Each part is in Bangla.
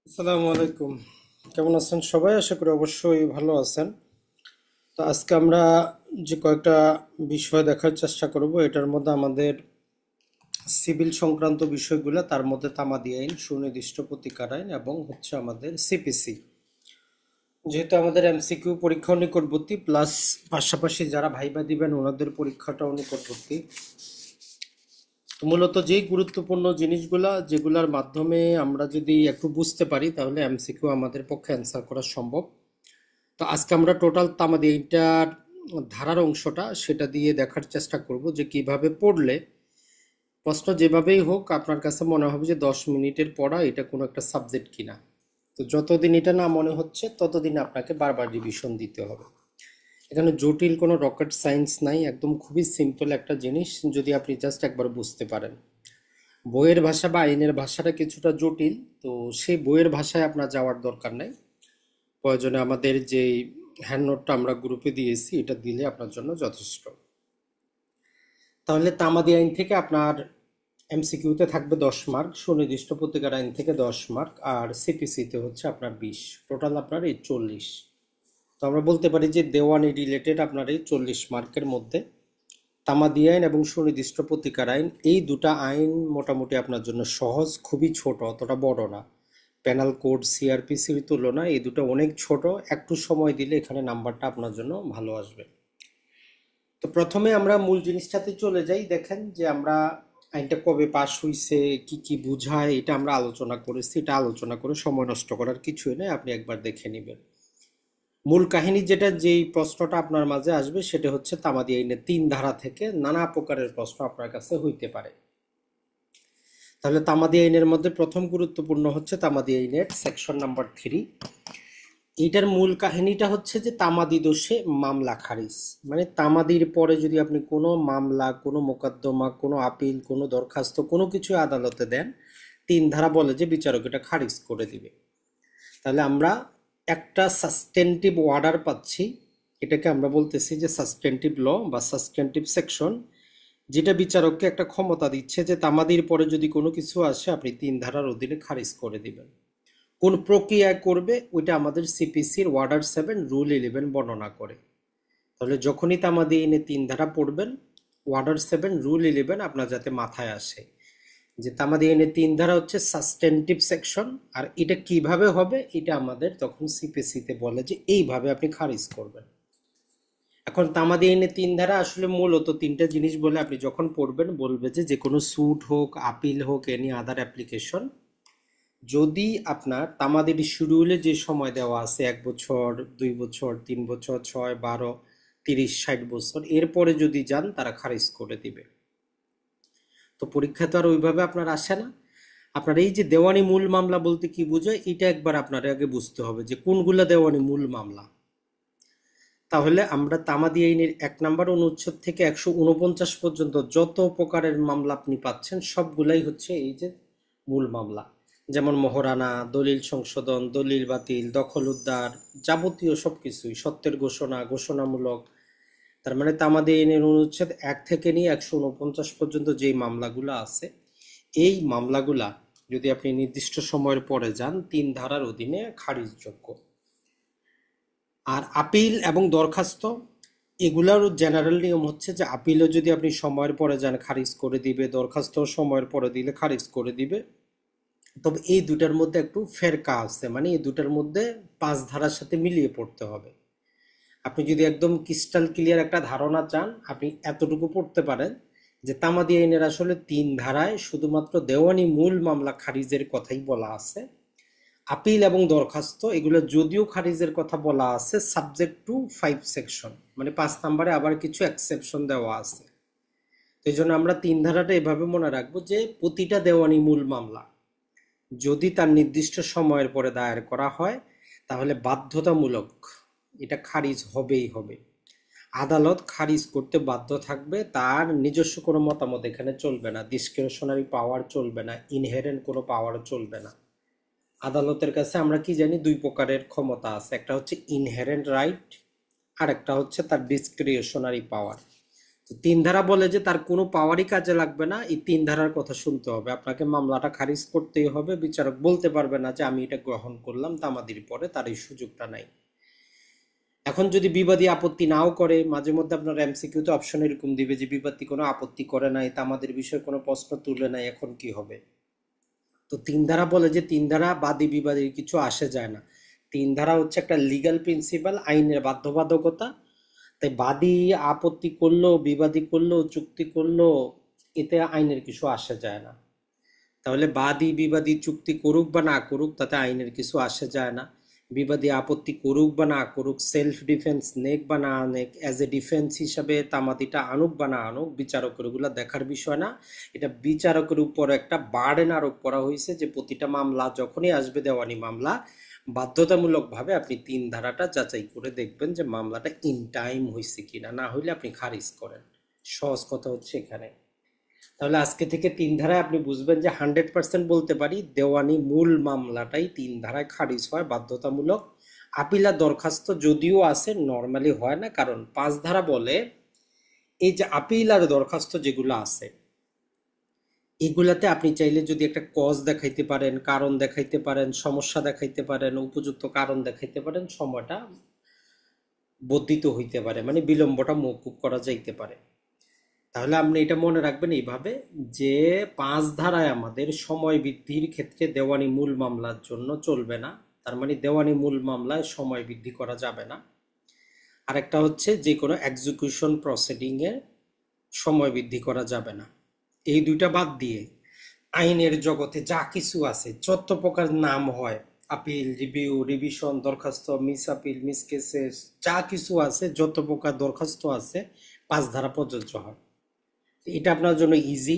আসসালামু আলাইকুম। কেমন আছেন সবাই? আশা করি অবশ্যই ভালো আছেন। তো আজকে আমরা যে কয়েকটা বিষয় দেখার চেষ্টা করব, এটার মধ্যে আমাদের সিভিল সংক্রান্ত বিষয়গুলো, তার মধ্যে তামাদি আইন, সুনির্দিষ্ট প্রতিকার আইন এবং হচ্ছে আমাদের সিপিসি। যেহেতু আমাদের এমসিকিউ পরীক্ষাও নিকটবর্তী, প্লাস পাশাপাশি যারা ভাইবা দিবেন ওনাদের পরীক্ষাটাও নিকটবর্তী। তো মূলত যেই গুরুত্বপূর্ণ জিনিসগুলা যেগুলোর মাধ্যমে আমরা যদি একটু বুঝতে পারি তাহলে এমসিকিউ আমাদের পক্ষে অ্যান্সার করা সম্ভব। তো আজকে আমরা টোটাল তামাদি এইটার ধারার অংশটা সেটা দিয়ে দেখার চেষ্টা করব যে কিভাবে পড়লে প্রশ্ন যেভাবেই হোক আপনার কাছে মনে হবে যে 10 মিনিটের পড়া এটা কোনো একটা সাবজেক্ট কিনা। তো যতদিন এটা না মনে হচ্ছে ততদিন আপনাকে বারবার রিভিশন দিতে হবে। এখানে জটিল কোনো রকেট সায়েন্স নাই, একদম খুবই সিম্পল একটা জিনিস যদি আপনি জাস্ট একবার বুঝতে পারেন। বইয়ের ভাষা বা আইনের ভাষাটা কিছুটা জটিল, তো সেই বইয়ের ভাষায় আপনার যাওয়ার দরকার নাই। প্রয়োজনে আমাদের যে হ্যান্ড নোটটা আমরা গ্রুপে দিয়েছি এটা দিলে আপনার জন্য যথেষ্ট। তাহলে তামাদি আইন থেকে আপনার এমসিকিউতে থাকবে 10 মার্ক, সুনির্দিষ্ট প্রতিকার আইন থেকে 10 মার্ক, আর সিপিসিতে হচ্ছে আপনার 20। টোটাল আপনার এই 40। তো আমরা বলতে পারি যে দেওয়ানি রিলেটেড আপনার এই 40 মার্কের মধ্যে তামাদি আইন এবং সুনির্দিষ্ট প্রতিকার আইন, এই দুটা আইন মোটামুটি আপনার জন্য সহজ, খুবই ছোট, অতটা বড় না। পেনাল কোড সিআরপিসির তুলনায় এই দুটো অনেক ছোট। একটু সময় দিলে এখানে নাম্বারটা আপনার জন্য ভালো আসবে। তো প্রথমে আমরা মূল জিনিসটাতে চলে যাই। দেখেন যে আমরা আইনটা কবে পাশ হইছে, কি কি বুঝায়, এটা আমরা আলোচনা করেছি। এটা আলোচনা করে সময় নষ্ট করার কিছুই নেই, আপনি একবার দেখে নেবেন। মূল কাহিনী যেটা, যেই প্রশ্নটা আপনার মাঝে আসবে সেটা হচ্ছে তামাদি আইনের 3 ধারা থেকে নানা প্রকারের প্রশ্ন আপনার কাছে হইতে পারে। তাহলে তামাদি আইনের মধ্যে প্রথম গুরুত্বপূর্ণ হচ্ছে তামাদি আইনের সেকশন নাম্বার 3। এইটার মূল কাহিনীটা হচ্ছে যে তামাদি দোষে মামলা খারিজ। মানে তামাদির পরে যদি আপনি কোনো মামলা, কোনো মোকদ্দমা, কোনো আপিল, কোনো দরখাস্ত, কোনো কিছু আদালতে দেন, 3 ধারা বলে যে বিচারক এটা খারিজ করে দিবে। তাহলে আমরা একটা সাসটেনটিভ অর্ডার পাচ্ছি, এটাকে আমরা বলতেছি যে সাসটেনটিভ ল বা সাসটেনটিভ সেকশন, যেটা বিচারককে একটা ক্ষমতা দিচ্ছে যে তামাদির পরে যদি কোনো কিছু আসে আপনি 3 ধারার অধীনে খারিজ করে দিবেন। কোন প্রক্রিয়ায় করবে ওইটা আমাদের সিপিসির ওয়ার্ডার 7 রুল 11 বর্ণনা করে। তাহলে যখনই তামাদি এনে 3 ধারা পড়বেন, ওয়ার্ডার 7 রুল 11 আপনার যাতে মাথায় আসে যে তামাদি আইনে 3 ধারা হচ্ছে সাসটেনটিভ সেকশন, আর এটা কিভাবে হবে এটা আমাদের তখন সিপিসিতে বলে যে এইভাবে আপনি খারিজ করবেন। এখন তামাদি আইনে 3 ধারা আসলে মূলত তিনটা জিনিস বলে আপনি যখন পড়বেন বলবে যে যে কোনো স্যুট হোক, আপিল হোক, এনি আদার অ্যাপ্লিকেশন, যদি আপনার তামাদির শিডিউলে যে সময় দেওয়া আছে 1 বছর, 2 বছর, 3 বছর, 6, 12, 30, 60 বছর, এরপরে যদি যান তারা খারিজ করে দিবে। তো পরীক্ষা তো আর ওইভাবে আপনার আসে না। আপনার এই যে দেওয়ানি মূল মামলা বলতে কি বোঝায় এটা একবার আপনার আগে বুঝতে হবে যে কোনগুলা দেওয়ানি মূল মামলা। তাহলে আমরা তামাদি আইনের 1 নম্বর অনুচ্ছেদ থেকে 149 পর্যন্ত যত প্রকারের মামলা আপনি পাচ্ছেন সবগুলাই হচ্ছে এই যে মূল মামলা। যেমন মোহরানা, দলিল সংশোধন, দলিল বাতিল, দখল উদ্ধার, যাবতীয় সবকিছুই, সত্যের ঘোষণা, ঘোষণামূলক। তার মানে তামাদি আইনের অনুচ্ছেদ 1 থেকে নিয়ে 149 পর্যন্ত যেই মামলাগুলো আছে, এই মামলাগুলা যদি আপনি নির্দিষ্ট সময়ের পরে যান 3 ধারার অধীনে খারিজযোগ্য। আর আপিল এবং দরখাস্ত, এগুলার জেনারেল নিয়ম হচ্ছে যে আপিলও যদি আপনি সময়ের পরে যান খারিজ করে দিবে, দরখাস্ত সময়ের পরে দিলে খারিজ করে দিবে। তবে এই দুটার মধ্যে একটু ফেরকা আছে, মানে এই দুটার মধ্যে 5 ধারার সাথে মিলিয়ে পড়তে হবে। আপনি যদি একদম ক্রিস্টাল ক্লিয়ার একটা ধারণা চান, আপনি এতটুকু পড়তে পারেন যে তামাদি আইনের আসলে 3 ধারায় শুধুমাত্র দেওয়ানি মূল মামলা খারিজের কথাই বলা আছে। আপিল এবং দরখাস্ত এগুলো যদিও খারিজের কথা বলা আছে সাবজেক্ট টু 5 সেকশন, মানে 5 নম্বরে আবার কিছু এক্সেপশন দেওয়া আছে। তো এই জন্য আমরা 3 ধারাটা এভাবে মনে রাখবো যে প্রতিটা দেওয়ানি মূল মামলা যদি তার নির্দিষ্ট সময়ের পরে দায়ের করা হয় তাহলে বাধ্যতামূলক এটা খারিজ হবেই হবে। আদালত খারিজ করতে বাধ্য থাকবে, তার নিজস্ব কোনো মতামত এখানে চলবে না, ডিসক্রিশনারি পাওয়ার চলবে না, ইনহেরেন্ট কোনো পাওয়ার চলবে না। আদালতের কাছে আমরা কি জানি 2 প্রকারের ক্ষমতা আছে, একটা হচ্ছে ইনহেরেন্ট রাইট আর একটা হচ্ছে তার ডিসক্রিশনারি পাওয়ার। তো তিন ধারা বলে যে তার কোনো পাওয়ারই কাজে লাগবে না, এই তিন ধারার কথা শুনতে হবে আপনাকে, মামলাটা খারিজ করতেই হবে। বিচারক বলতে পারবে না যে আমি এটা গ্রহণ করলাম, তামাদির পরে তার এই সুযোগটা নাই। এখন যদি বিবাদী আপত্তি নাও করে, মাঝে মধ্যে আপনার এমসিকিউতে অপশন এরকম দিবে যে বিবাদী কোনো আপত্তি করে নাই, তামাদের বিষয়ে কোনো প্রশ্ন তুলে নাই, এখন কি হবে? তো তিন ধারা বলে যে তিন ধারা বাদী বিবাদীর কিছু আসে যায় না। তিন ধারা হচ্ছে একটা লিগ্যাল প্রিন্সিপাল, আইনের বাধ্যবাধকতা। তাই বাদী আপত্তি করলো, বিবাদী করলো, চুক্তি করলো, এতে আইনের কিছু আসে যায় না। তাহলে বাদী বিবাদী চুক্তি করুক বা না করুক, তাতে আইনের কিছু আসে যায় না। বিবাদী আপত্তি করুক বা না করুক, সেলফ ডিফেন্স নেক বা না নেক, অ্যাজ এ ডিফেন্স হিসাবে তামাদিটা আনুক বা না আনুক, বিচারকের ওগুলো দেখার বিষয় না। এটা বিচারকের উপর একটা বার্ডেন আরোপ করা হয়েছে যে প্রতিটা মামলা যখনই আসবে, দেওয়ানি মামলা, বাধ্যতামূলকভাবে আপনি তিন ধারাটা যাচাই করে দেখবেন যে মামলাটা ইন টাইম হয়েছে কিনা, না হইলে আপনি খারিজ করেন। সহজ কথা হচ্ছে এখানে। তাহলে আজকে থেকে তিন ধারায় আপনি বুঝবেন যে 100% বলতে পারি দেওয়ানি মূল মামলাটাই তিন ধারায় খারিজ হয় বাধ্যতামূলক। আপিলার দরখাস্ত যদিও আছে, নর্মালি হয় না, কারণ পাঁচ ধারা বলে এই যে আপিলার দরখাস্ত যেগুলো আছে, এগুলাতে আপনি চাইলে যদি একটা কজ দেখাইতে পারেন, কারণ দেখাইতে পারেন, সমস্যা দেখাইতে পারেন, উপযুক্ত কারণ দেখাইতে পারেন, সময়টা বর্ধিত হইতে পারে, মানে বিলম্বটা মওকুফ করা যাইতে পারে। তাহলে আপনি এটা মনে রাখবেন এইভাবে যে পাঁচ ধারায় আমাদের সময় বৃদ্ধির ক্ষেত্রে দেওয়ানি মূল মামলার জন্য চলবে না। তার মানে দেওয়ানি মূল মামলায় সময় বৃদ্ধি করা যাবে না। আরেকটা হচ্ছে যে কোনো এক্সিকিউশন প্রসিডিংয়ে সময় বৃদ্ধি করা যাবে না। এই দুইটা বাদ দিয়ে আইনের জগতে যা কিছু আছে, যত প্রকার নাম হয়, আপিল, রিভিউ, রিভিশন, দরখাস্ত, মিস আপিল, মিস কেসেস, যা কিছু আছে, যত প্রকার দরখাস্ত আছে, পাঁচ ধারা প্রযোজ্য হয়। এটা আপনার জন্য ইজি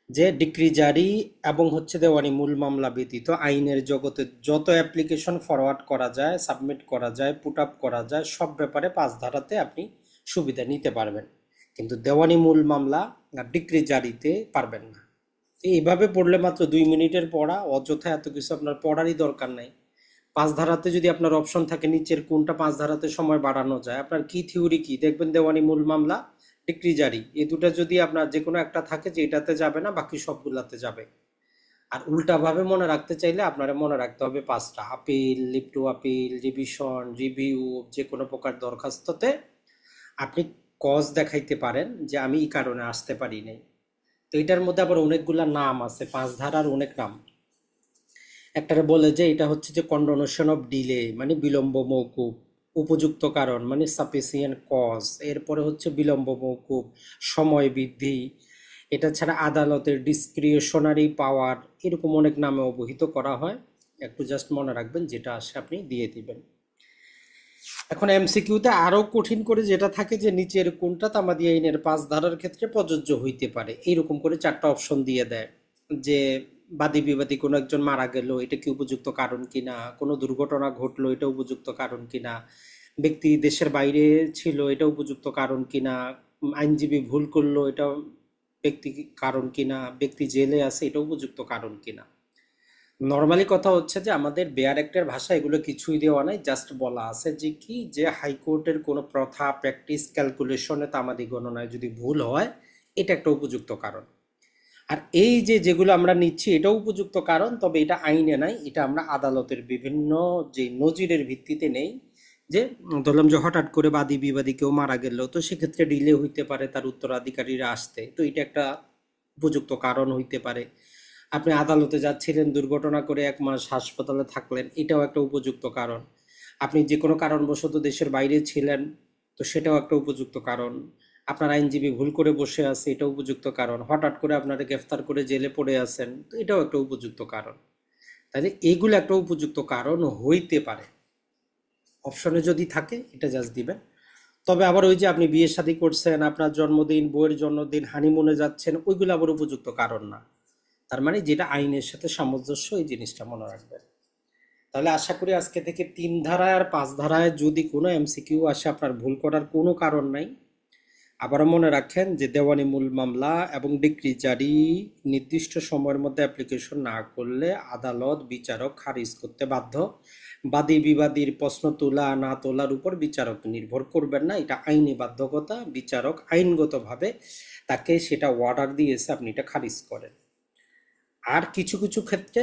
যে ডিক্রি জারি এবং হচ্ছে দেওয়ানি মূল মামলা ব্যতীত আইনের জগতে যত অ্যাপ্লিকেশন ফরওয়ার্ড করা যায়, সাবমিট করা যায়, পুট আপ করা যায়, সব ব্যাপারে পাঁচ ধারাতে আপনি সুবিধা নিতে পারবেন। কিন্তু দেওয়ানি মূল মামলা আর ডিক্রি জারিতে পারবেন না। এইভাবে পড়লে মাত্র 2 মিনিটের পড়া, অযথা এত কিছু আপনার পড়ারই দরকার নাই। পাঁচ ধারাতে যদি আপনার অপশন থাকে নিচের কোনটা পাঁচ ধারাতে সময় বাড়ানো যায়, আপনার কি থিওরি কি দেখবেন, দেওয়ানি মূল মামলা, ডিক্রি জারি, এই দুটা যদি আপনার যে কোনো একটা থাকে যে এটাতে যাবে না, বাকি সবগুলাতে যাবে। আর উল্টাভাবে মনে রাখতে চাইলে আপনারা মনে রাখতে হবে পাঁচটা: appeal, leave to appeal, revision, review, যে কোনো প্রকার দরখাস্ততে আপনি কজ দেখাইতে পারেন যে আমি এই কারণে আসতে পারি নাই। তো এটার মধ্যে আবার অনেকগুলা নাম আছে, পাঁচ ধারার অনেক নাম। একটারে বলে যে এটা হচ্ছে যে কন্ডোনেশন অফ ডিলে, মানে বিলম্ব মওকুফ, উপযুক্ত কারণ মানে সাফিসিয়েন্ট কজ, এরপরে হচ্ছে বিলম্ব মওকুফ, সময় বৃদ্ধি। এটা ছাড়া আদালতের ডিসক্রিশনারি পাওয়ার, এরকম অনেক নামে অবহিত করা হয়। একটু জাস্ট মনে রাখবেন, যেটা আসে আপনি দিয়ে দিবেন। এখন এমসিকিউতে আরো কঠিন করে যেটা থাকে যে নিচের কোনটা তামাদি আইনের পাঁচ ধারার ক্ষেত্রে প্রযোজ্য হইতে পারে, এইরকম করে চারটা অপশন দিয়ে দেয়। যে বাদী বিবাদী কোনো একজন মারা গেল, এটা কি উপযুক্ত কারণ কিনা, কোনো দুর্ঘটনা ঘটলো, এটা উপযুক্ত কারণ কিনা, ব্যক্তি দেশের বাইরে ছিল, এটা উপযুক্ত কারণ কিনা, আইনজীবী ভুল করলো, এটা ব্যক্তি কারণ কিনা, ব্যক্তি জেলে আছে, এটা উপযুক্ত কারণ কিনা। নর্মালি কথা হচ্ছে যে আমাদের বেয়ার অ্যাক্টের ভাষা এগুলো কিছুই দেওয়া নাই, জাস্ট বলা আছে যে কি, যে হাইকোর্টের কোনো প্রথা, প্র্যাকটিস, ক্যালকুলেশনে তামাদি গণনায় যদি ভুল হয়, এটা একটা উপযুক্ত কারণ। আর এই যে যেগুলো আমরা নিচ্ছি এটাও উপযুক্ত কারণ, তবে এটা আইনে নাই, এটা আমরা আদালতের বিভিন্ন যে নজিরের ভিত্তিতে নেই। যে ধরলাম যে হঠাৎ করে বাদী বিবাদী কেউ মারা গেল, তো সেক্ষেত্রে ডিলে হইতে পারে তার উত্তরাধিকারীরা আসতে, তো এটা একটা উপযুক্ত কারণ হইতে পারে। আপনি আদালতে যাচ্ছিলেন, দুর্ঘটনা করে 1 মাস হাসপাতালে থাকলেন, এটাও একটা উপযুক্ত কারণ। আপনি যে কোনো কারণবশত দেশের বাইরে ছিলেন, তো সেটাও একটা উপযুক্ত কারণ। আপনার আইনজীবী ভুল করে বসে আছে, এটা উপযুক্ত কারণ। হঠাৎ করে আপনারা গ্রেফতার করে জেলে পড়ে আছেন, তো এটাও একটা উপযুক্ত কারণ। তাহলে এইগুলো একটা উপযুক্ত কারণ হইতে পারে। অপশনে যদি থাকে এটা জাস্ট দিবেন। তবে আবার ওই যে আপনি বিয়ে শাদী করছেন, আপনার জন্মদিন, বউয়ের জন্মদিন, হানিমুনে যাচ্ছেন, ওইগুলো আবার উপযুক্ত কারণ না। তার মানে যেটা আইনের সাথে সামঞ্জস্য, এই জিনিসটা মনে রাখবেন। তাহলে আশা করি আজকে থেকে তিন ধারায় আর পাঁচ ধারায় যদি কোনো এমসিকিউ আসে, আপনার ভুল করার কোনো কারণ নাই। আবারও মনে রাখেন যে দেওয়ানি মূল মামলা এবং ডিক্রি জারি নির্দিষ্ট সময়ের মধ্যে অ্যাপ্লিকেশন না করলে আদালত বিচারক খারিজ করতে বাধ্য। বাদী বিবাদীর প্রশ্ন তোলা না তোলার উপর বিচারক নির্ভর করবেন না, এটা আইনি বাধ্যকতা। বিচারক আইনগতভাবে তাকে সেটা অর্ডার দিয়েছে, আপনি এটা খারিজ করেন। আর কিছু কিছু ক্ষেত্রে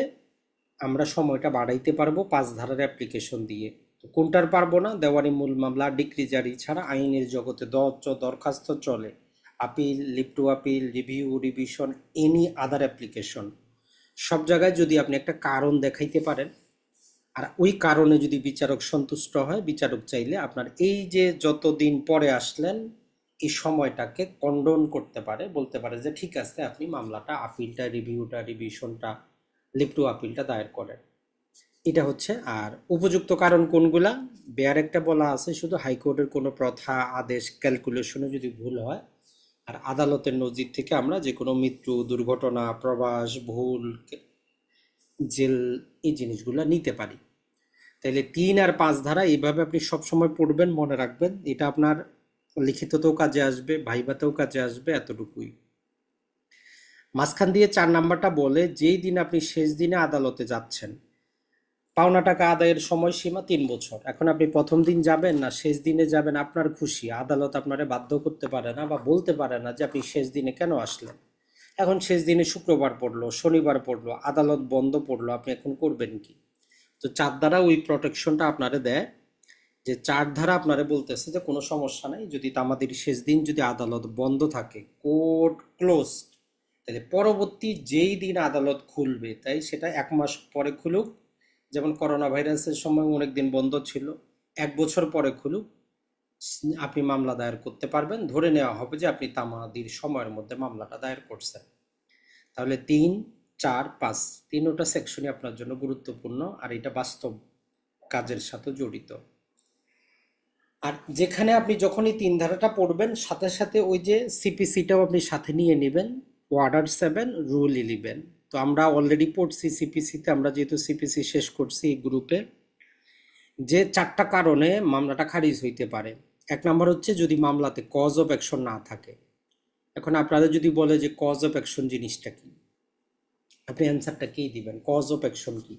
আমরা সময়টা বাড়াইতে পারবো 5 ধারার অ্যাপ্লিকেশন দিয়ে। তো কোনটার পারবো না? দেওয়ানি মূল মামলা ডিক্রি জারি ছাড়া আইনের জগতে দরখাস্ত চলে, appeal, leave to appeal, review, revision, any other application, সব জায়গায় যদি আপনি একটা কারণ দেখাইতে পারেন আর ওই কারণে যদি বিচারক সন্তুষ্ট হয়, বিচারক চাইলে আপনার এই যে যতদিন পরে আসলেন এই সময়টাকে কন্ডোন করতে পারে, বলতে পারে যে ঠিক আছে আপনি মামলাটা, আপিলটা, রিভিউটা, রিভিশনটা, লিভ টু আপিলটা দায়ের করেন। এটা হচ্ছে। আর উপযুক্ত কারণ কোনগুলা? বেয়ার একটা বলা আছে শুধু হাইকোর্টের কোনো প্রথা, আদেশ, ক্যালকুলেশনে যদি ভুল হয়, আর আদালতের নজির থেকে আমরা যে কোনো মৃত্যু, দুর্ঘটনা, প্রবাস, ভুল, জেল, এই জিনিসগুলো নিতে পারি। তাইলে 3 আর 5 ধারা এইভাবে আপনি সবসময় পড়বেন, মনে রাখবেন। এটা আপনার লিখিততেও কাজে আসবে, ভাইভাতেও কাজে আসবে, এতটুকুই। মাঝখান দিয়ে 4 নাম্বারটা বলে যেই দিন আপনি শেষ দিনে আদালতে যাচ্ছেন, পাওনা টাকা আদায়ের সময়সীমা 3 বছর। এখন আপনি প্রথম দিন যাবেন না শেষ দিনে যাবেন, আপনার খুশি। আদালত আপনারে বাধ্য করতে পারে না বা বলতে পারে না যে আপনি শেষ দিনে কেন আসলেন। এখন শেষ দিনে শুক্রবার পড়লো, শনিবার পড়লো, আদালত বন্ধ পড়লো, আপনি এখন করবেন কি? তো 4 ধারা ওই প্রোটেকশনটা আপনারে দেয়, যে 4 ধারা আপনারে বলতেছে যে কোনো সমস্যা নাই, যদি তামাদির শেষ দিন যদি আদালত বন্ধ থাকে, কোর্ট ক্লোজ, তাহলে পরবর্তী যেই দিন আদালত খুলবে, তাই সেটা 1 মাস পরে খুলুক, যেমন করোনা ভাইরাসের সময় অনেক দিন বন্ধ ছিল, 1 বছর পরে খুলুক, আপনি মামলা দায়ের করতে পারবেন। ধরে নেওয়া হবে যে আপনি তামাদির সময়ের মধ্যে মামলাটা দায়ের করছেন। তাহলে 3, 4, 5 তিনোটা সেকশনই আপনার জন্য গুরুত্বপূর্ণ, আর এটা বাস্তব কাজের সাথে জড়িত। আর যেখানে আপনি যখনই 3 ধারাটা পড়বেন, সাথে সাথে ওই যে সিপিসিটাও আপনি সাথে নিয়ে নেবেন, ওয়ার্ডার 7, রুল 11। তো আমরা অলরেডি পড়ছি সিপিসিতে, আমরা যেহেতু সিপিসি শেষ করছি এই গ্রুপে, যে 4টা কারণে মামলাটা খারিজ হইতে পারে। 1 নম্বর হচ্ছে যদি মামলাতে কজ অফ অ্যাকশন না থাকে। এখন আপনাদের যদি বলে যে কজ অফ অ্যাকশন জিনিসটা কি, আপনি অ্যান্সারটা কি দিবেন? কজ অফ অ্যাকশন কি?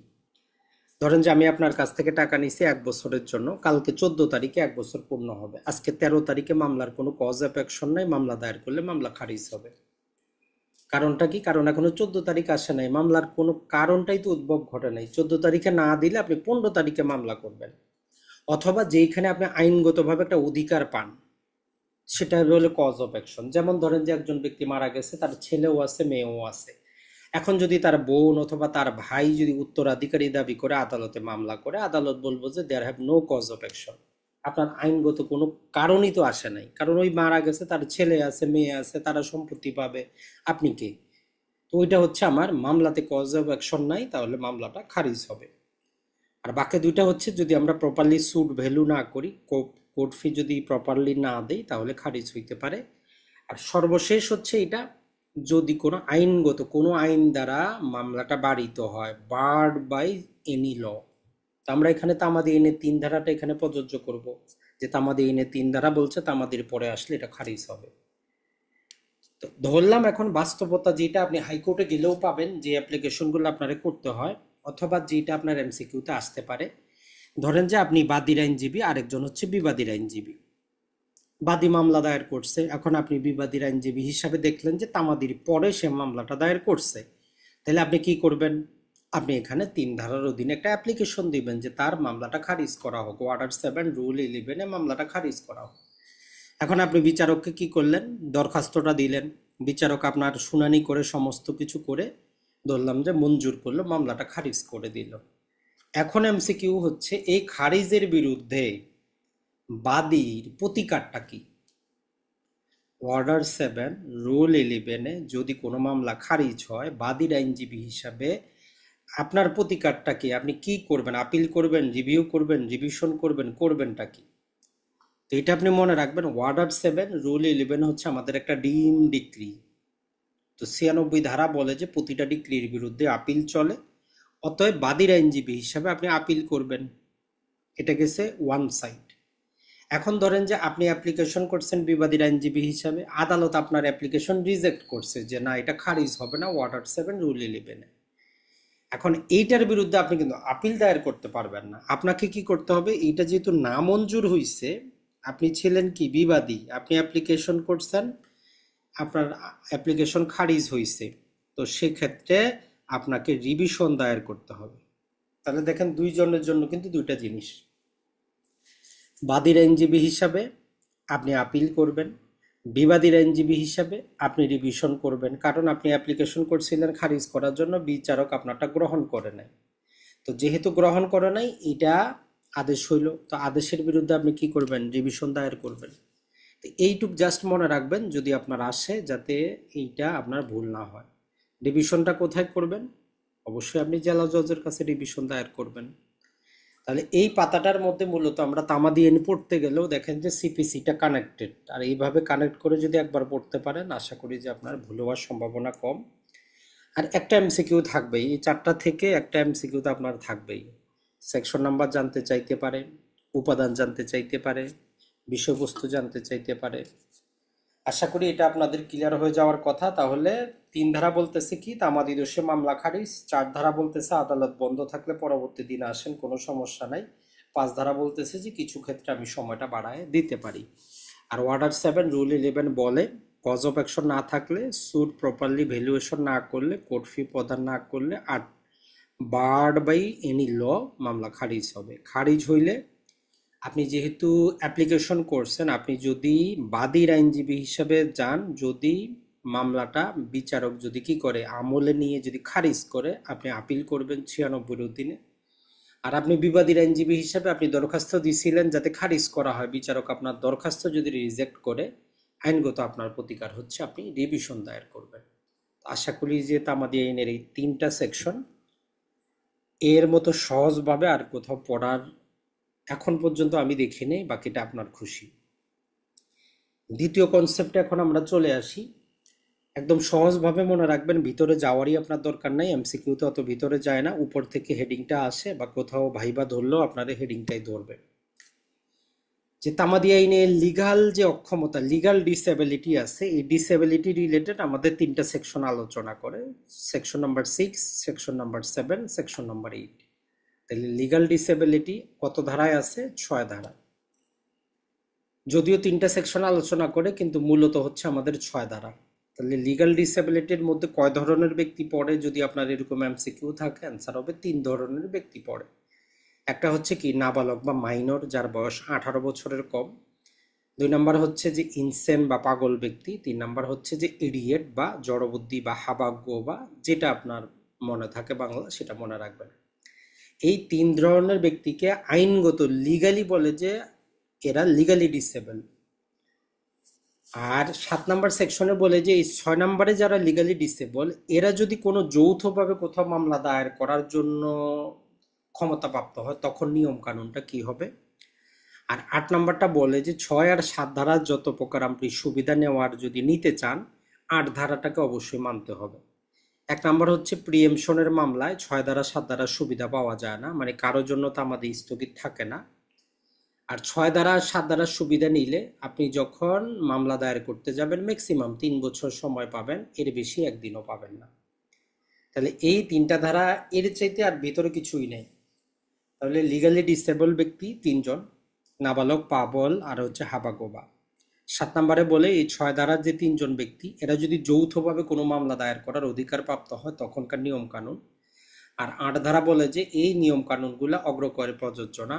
ধরেন যে আমি আপনার কাছ থেকে টাকা নিছি 1 বছরের জন্য, কালকে 14 তারিখে 1 বছর পূর্ণ হবে, আজকে 13 তারিখে মামলার কোনো কজ অফ অ্যাকশন নাই, মামলা দায়ের করলে মামলা খারিজ হবে। কারণটা কি? কারণ এখনো 14 তারিখ আসে নাই, মামলার কোনো কারণটাই তো উদ্ভব ঘটে নাই। 14 তারিখে না দিলে আপনি 15 তারিখে মামলা করবেন। অথবা যেইখানে আপনি আইনগতভাবে একটা অধিকার পান, সেটা হলো কজ অফ অ্যাকশন। যেমন ধরেন যে একজন ব্যক্তি মারা গেছে, তার ছেলেও আছে, মেয়েও আছে। এখন যদি তার বোন অথবা তার ভাই যদি উত্তরাধিকারী দাবি করে আদালতে মামলা করে, আদালত বলবো যে there have no cause of action, আপনার আইনগত কোনো কারণই তো আসে নাই। কারণ ওই মারা গেছে, তার ছেলে আছে, মেয়ে আছে, তারা সম্পত্তি পাবে, আপনি কে? তো ওইটা হচ্ছে আমার মামলাতে কজ অফ অ্যাকশন নাই, তাহলে মামলাটা খারিজ হবে। আর বাকি দুইটা হচ্ছে যদি আমরা প্রপারলি সুট ভ্যালু না করি, কোর্ট ফি যদি প্রপারলি না দেই, তাহলে খারিজ হইতে পারে। আর সর্বশেষ হচ্ছে এটা, যদি কোনো আইনগত কোনো আইন দ্বারা মামলাটা বাড়িত হয়, বার্ড বাই এনি ল। তো আমরা এখানে তামাদি আইনের 3 ধারাটা এখানে প্রযোজ্য করব, যে তামাদি আইনের 3 ধারা বলছে তামাদির পরে আসলে এটা খারিজ হবে। তো ধরলাম এখন বাস্তবতা যেটা আপনি হাইকোর্টে গেলেও পাবেন, যে অ্যাপ্লিকেশনগুলো আপনারে করতে হয়, অথবা যেটা আপনার এমসিকিউতে আসতে পারে। ধরেন যে আপনি বাদীর আইনজীবী, আরেকজন হচ্ছে বিবাদীর আইনজীবী। বাদী মামলা দায়ের করছে, এখন আপনি বিবাদীর আইনজীবী হিসাবে দেখলেন যে তামাদির পরে সে মামলাটা দায়ের করছে, তাহলে আপনি কি করবেন? আপনি এখানে 3 ধারার অধীনে একটা অ্যাপ্লিকেশন দিবেন যে তার মামলাটা খারিজ করা হোক, ওয়ার্ডার 7, রুল 11 মামলাটা খারিজ করা হোক। এখন আপনি বিচারককে কি করলেন? দরখাস্তটা দিলেন, বিচারক আপনার শুনানি করে সমস্ত কিছু করে ধরলাম যে মঞ্জুর করলো, মামলাটা খারিজ করে দিল। এখন এমসিকিউ হচ্ছে এই খারিজের বিরুদ্ধে বাদীর প্রতিকারটা কি? ওয়ার্ডার 7, রুল 11-এ যদি কোনো মামলা খারিজ হয়, বাদীর আইনজীবী হিসাবে আপনার প্রতিকারটা কি? আপনি কি করবেন? আপিল করবেন, রিভিউ করবেন, রিভিশন করবেন, করবেনটা কি? তো এটা আপনি মনে রাখবেন, ওয়ার্ডার 7, রুল 11 হচ্ছে আমাদের একটা ডিম ডিক্রি। তো 96 ধারা বলে যে প্রতিটা ডিক্রির বিরুদ্ধে আপিল চলে, অতএব বাদীর আইনজীবী হিসাবে আপনি আপিল করবেন। এটা গেছে ওয়ান সাইড। এখন ধরেন যে আপনি অ্যাপ্লিকেশন করছেন বিবাদীর আইনজীবী হিসাবে, আদালত আপনার অ্যাপ্লিকেশন রিজেক্ট করছে যে না এটা খারিজ হবে না ওয়াটার 7 রুল 11। এখন এইটার বিরুদ্ধে আপনি কিন্তু আপিল দায়ের করতে পারবেন না। আপনাকে কি করতে হবে, এইটা যেহেতু না মঞ্জুর হয়েছে, আপনি ছিলেন কি বিবাদী, আপনি অ্যাপ্লিকেশন করছেন, আপনার অ্যাপ্লিকেশন খারিজ হয়েছে, তো সেক্ষেত্রে আপনাকে রিভিশন দায়ের করতে হবে। তাহলে দেখেন দুইজনের জন্য কিন্তু দুইটা জিনিস, বাদীর আইনজীবী হিসাবে আপনি আপিল করবেন, বিবাদীর আইনজীবী হিসাবে আপনি রিভিশন করবেন, কারণ আপনি অ্যাপ্লিকেশন করছিলেন খারিজ করার জন্য, বিচারক আপনারটা গ্রহণ করে নাই। তো যেহেতু গ্রহণ করে নাই, এটা আদেশ হইল, তো আদেশের বিরুদ্ধে আপনি কি করবেন, রিভিশন দায়ের করবেন। তো এইটুক জাস্ট মনে রাখবেন যদি আপনার আসে, যাতে এইটা আপনার ভুল না হয়। রিভিশনটা কোথায় করবেন, অবশ্যই আপনি জেলা জজের কাছে রিভিশন দায়ের করবেন। তাহলে এই পাতাটার মধ্যে মূলত আমরা তামাদি আইন পড়তে গেলেও দেখেন যে সিপিসিটা কানেক্টেড, আর এইভাবে কানেক্ট করে যদি একবার পড়তে পারেন, আশা করি যে আপনার ভুল হওয়ার সম্ভাবনা কম। আর একটা এমসিকিউ থাকবেই, এই চারটা থেকে একটা এমসিকিউ তো আপনার থাকবেই। সেকশন নাম্বার জানতে চাইতে পারে, উপাদান জানতে চাইতে পারে, বিষয়বস্তু জানতে চাইতে পারে। আশা করি এটা আপনাদের ক্লিয়ার হয়ে যাওয়ার কথা। তাহলে 3 ধারা বলতেছে কি, তামাদি দোষে মামলা খারিজ। 4 ধারা বলতেছে আদালত বন্ধ থাকলে পরবর্তী দিন আসেন, কোনো সমস্যা নাই। 5 ধারা বলতেছে যে কিছু ক্ষেত্রে আমি সময়টা বাড়ায় দিতে পারি। আর ওয়ার্ডার 7 রুল 11 বলে কজ অফ অ্যাকশন না থাকলে, সুট প্রপারলি ভ্যালুয়েশন না করলে, কোর্ট ফি প্রদান না করলে, আর বার্ড বাই এনি ল মামলা খারিজ হবে। খারিজ হইলে আপনি যেহেতু অ্যাপ্লিকেশন করছেন, আপনি যদি বাদীর আইনজীবী হিসাবে যান, যদি মামলাটা বিচারক যদি কি করে আমলে নিয়ে যদি খারিজ করে, আপনি আপিল করবেন 96 দিনে। আর আপনি বিবাদীর আইনজীবী হিসাবে আপনি দরখাস্ত দিয়েছিলেন যাতে খারিজ করা হয়, বিচারক আপনার দরখাস্ত যদি রিজেক্ট করে, আইনগত আপনার প্রতিকার হচ্ছে আপনি রিভিশন দায়ের করবেন। আশা করি যে তামাদি আইনের এই 3টা সেকশন এর মতো সহজভাবে আর কোথাও পড়ার এখন পর্যন্ত আমি দেখিনি, বাকিটা আপনার খুশি। দ্বিতীয় কনসেপ্টে এখন আমরা চলে আসি। একদম সহজভাবে মনে রাখবেন, ভিতরে যাওয়ারই আপনার দরকার নাই, এমসিকিউতে অত ভিতরে যায় না, উপর থেকে হেডিংটা আসে, বা কোথাও ভাইবা ধরলেও আপনাদের হেডিংটাই ধরবে। যে তামাদি আইনে লিগাল যে অক্ষমতা, লিগাল ডিসএবিলিটি আছে, এই ডিসএবিলিটি রিলেটেড আমাদের 3টা সেকশন আলোচনা করে, section number 6, section number 7, section number 8। তাহলে লিগাল ডিসএবিলিটি কত ধারায় আছে, 6 ধারা। যদিও 3টা সেকশন আলোচনা করে, কিন্তু মূলত হচ্ছে আমাদের 6 ধারা। তাহলে লিগাল ডিসএবিলিটির মধ্যে কয় ধরনের ব্যক্তি পড়ে, যদি আপনার এরকম এমসিকিউ থাকে, অ্যান্সার হবে 3 ধরনের ব্যক্তি পড়ে। একটা হচ্ছে কি নাবালক বা মাইনর, যার বয়স 18 বছরের কম। 2 নাম্বার হচ্ছে যে ইনসেন বা পাগল ব্যক্তি। 3 নাম্বার হচ্ছে যে ইডিয়েট বা জড়বুদ্ধি বা হাবাগ্য, বা যেটা আপনার মনে থাকে বাংলা সেটা মনে রাখবেন। এই 3 ধরনের ব্যক্তিকে আইনগত লিগালি বলে যে এরা লিগালি ডিসেবল। আর 7 নাম্বার সেকশনে বলে যে এই 6 নাম্বারে যারা লিগালি ডিসেবল, এরা যদি কোনো যৌথভাবে কোথাও মামলা দায়ের করার জন্য ক্ষমতাপ্রাপ্ত হয়, তখন নিয়ম কানুনটা কি হবে। আর 8 নাম্বারটা বলে যে 6 আর 7 ধারার যত প্রকার আপনি সুবিধা নেওয়ার যদি নিতে চান, 8 ধারাটাকে অবশ্যই মানতে হবে। 1 নাম্বার হচ্ছে প্রিএমশনের মামলায় 6 ধারা 7 ধারার সুবিধা পাওয়া যায় না, মানে কারোর জন্য তো আমাদের স্থগিত থাকে না। আর 6 ধারা 7 ধারার সুবিধা নিলে আপনি যখন মামলা দায়ের করতে যাবেন, ম্যাক্সিমাম 3 বছর সময় পাবেন, এর বেশি একদিনও পাবেন না। তাহলে এই 3টা ধারা, এর চাইতে আর ভিতরে কিছুই নেই। তাহলে লিগালি ডিসেবল ব্যক্তি 3 জন, নাবালক, পাগল, আর হচ্ছে হাবাগোবা। 7 নম্বরে বলে এই 6 ধারার যে 3 জন ব্যক্তি, এরা যদি যৌথভাবে কোনো মামলা দায়ের করার অধিকার প্রাপ্ত হয়, তখনকার নিয়ম কানুন। আর 8 ধারা বলে যে এই নিয়ম কানুনগুলো অগ্রকরে প্রযোজ্য না,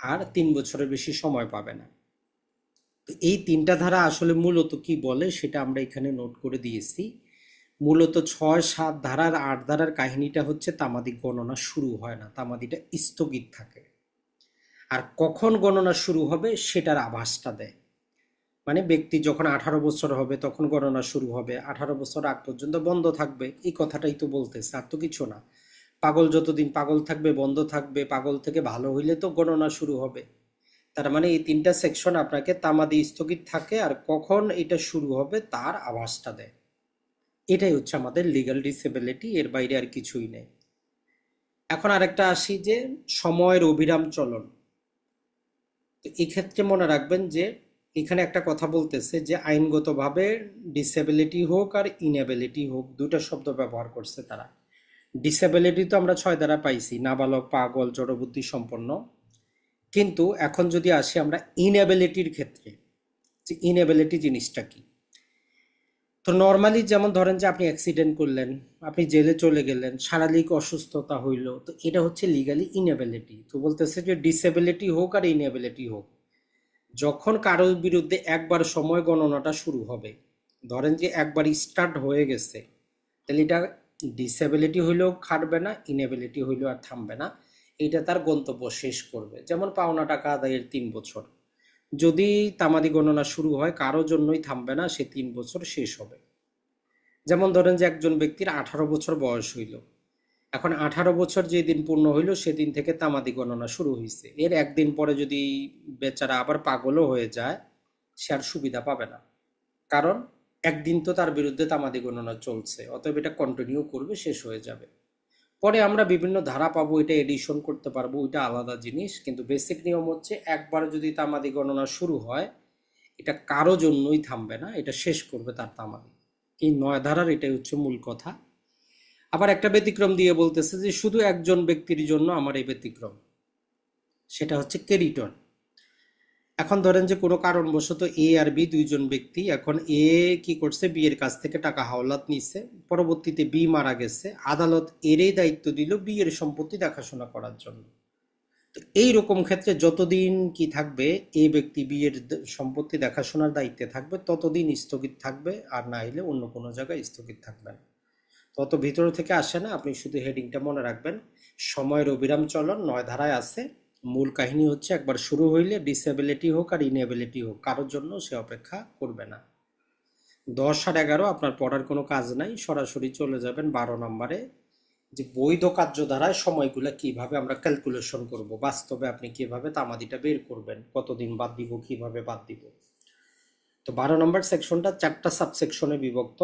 আর 3 বছরের বেশি সময় পাবে না। তো এই 3টা ধারা আসলে মূলত কি বলে সেটা আমরা এখানে নোট করে দিয়েছি। মূলত 6, 7 ধারার 8 ধারার কাহিনীটা হচ্ছে তামাদি গণনা শুরু হয় না, তামাদিটা স্থগিত থাকে। আর কখন গণনা শুরু হবে সেটার আভাসটা দেয়। মানে ব্যক্তি যখন 18 বছর হবে তখন গণনা শুরু হবে, 18 বছর আগ পর্যন্ত বন্ধ থাকবে, এই কথাটাই তো বলতেছে, আর তো কিছু না। পাগল যতদিন পাগল থাকবে বন্ধ থাকবে, পাগল থেকে ভালো হইলে তো গণনা শুরু হবে। তার মানে এই 3টা সেকশন আপনাকে তামাদি স্থগিত থাকে আর কখন এটা শুরু হবে তার আভাসটা দেয়। এটাই হচ্ছে আমাদের লিগ্যাল ডিসেবিলিটি, এর বাইরে আর কিছুই নেই। এখন আরেকটা আসি যে সময়ের অবিরাম চলন। তো এই ক্ষেত্রে মনে রাখবেন যে এখানে একটা কথা বলতেছে যে আইনগতভাবে ডিসেবিলিটি হোক আর ইনএবিলিটি হোক, দুটো শব্দ ব্যবহার করছে তারা। ডিসেবিলিটি তো আমরা 6 দ্বারা পাইছি, নাবালক, পাগল, জড়বুদ্ধি সম্পন্ন। কিন্তু এখন যদি আসি আমরা ইনএবিলিটির ক্ষেত্রে, যে ইনএবিলিটি জিনিসটা কি। তো নর্মালি যেমন ধরেন যে আপনি অ্যাক্সিডেন্ট করলেন, আপনি জেলে চলে গেলেন, শারীরিক অসুস্থতা হইল, তো এটা হচ্ছে লিগালি ইনএবিলিটি। তো বলতেছে যে ডিসেবিলিটি হোক আর ইনএবিলিটি হোক, যখন কারোর বিরুদ্ধে একবার সময় গণনাটা শুরু হবে, ধরেন যে একবার স্টার্ট হয়ে গেছে, তাহলে এটা ডিসেবিলিটি হইলেও খাটবে না, ইনএবিলিটি হইলেও আর থামবে না, এটা তার গন্তব্য শেষ করবে। যেমন পাওনা টাকা আদায়ের 3 বছর, যদি তামাদি গণনা শুরু হয় কারোর জন্যই থামবে না, সে 3 বছর শেষ হবে। যেমন ধরেন যে একজন ব্যক্তির 18 বছর বয়স হইল, এখন 18 বছর যেদিন পূর্ণ হইল সেদিন থেকে তামাদি গণনা শুরু হয়েছে। এর একদিন পরে যদি বেচারা আবার পাগলও হয়ে যায়, সে আর সুবিধা পাবে না, কারণ একদিন তো তার বিরুদ্ধে তামাদি গণনা চলছে, অতএব এটা কন্টিনিউ করবে, শেষ হয়ে যাবে। পরে আমরা বিভিন্ন ধারা পাবো, এটা এডিশন করতে পারবো, ওইটা আলাদা জিনিস। কিন্তু বেসিক নিয়ম হচ্ছে একবার যদি তামাদি গণনা শুরু হয়, এটা কারো জন্যই থামবে না, এটা শেষ করবে তার তামাদি। এই 9 ধারার এটাই হচ্ছে মূল কথা। আবার একটা ব্যতিক্রম দিয়ে বলতেছে যে শুধু একজন ব্যক্তির জন্য আমার এই ব্যতিক্রম, সেটা হচ্ছে ক্রেডিটর। এখন ধরেন যে কোনো কারণবশত এ আর বি দুইজন ব্যক্তি, এখন এ কি করছে, বি এর কাছ থেকে টাকা হাওলাত নিছে, পরবর্তীতে বি মারা গেছে, আদালত এরই দায়িত্ব দিল বি এর সম্পত্তি দেখাশোনা করার জন্য। তো এইরকম ক্ষেত্রে যতদিন কি থাকবে, এ ব্যক্তি বি এর সম্পত্তি দেখাশোনার দায়িত্বে থাকবে, ততদিন স্থগিত থাকবে, আর না হলে অন্য কোনো জায়গায় স্থগিত থাকবে না। তত ভিতর থেকে আসে না, আপনি শুধু হেডিংটা মনে রাখবেন, সময়ের অবিরাম চলন 9 ধারায় আছে। মূল কাহিনী হচ্ছে একবার শুরু হইলে ডিসেবিলিটি হোক আর ইনএবিলিটি হোক, কারোর জন্য সে অপেক্ষা করবে না। 10 আর 11 আপনার পড়ার কোনো কাজ নাই, সরাসরি চলে যাবেন 12 নম্বরে, যে বৈধ কার্য ধারায় সময়গুলো কিভাবে আমরা ক্যালকুলেশন করব, বাস্তবে আপনি কিভাবে তামাদিটা বের করবেন, কতদিন বাদ দিব, কিভাবে বাদ দিব। তো 12 নম্বর সেকশনটা 4টা সাবসেকশনে বিভক্ত।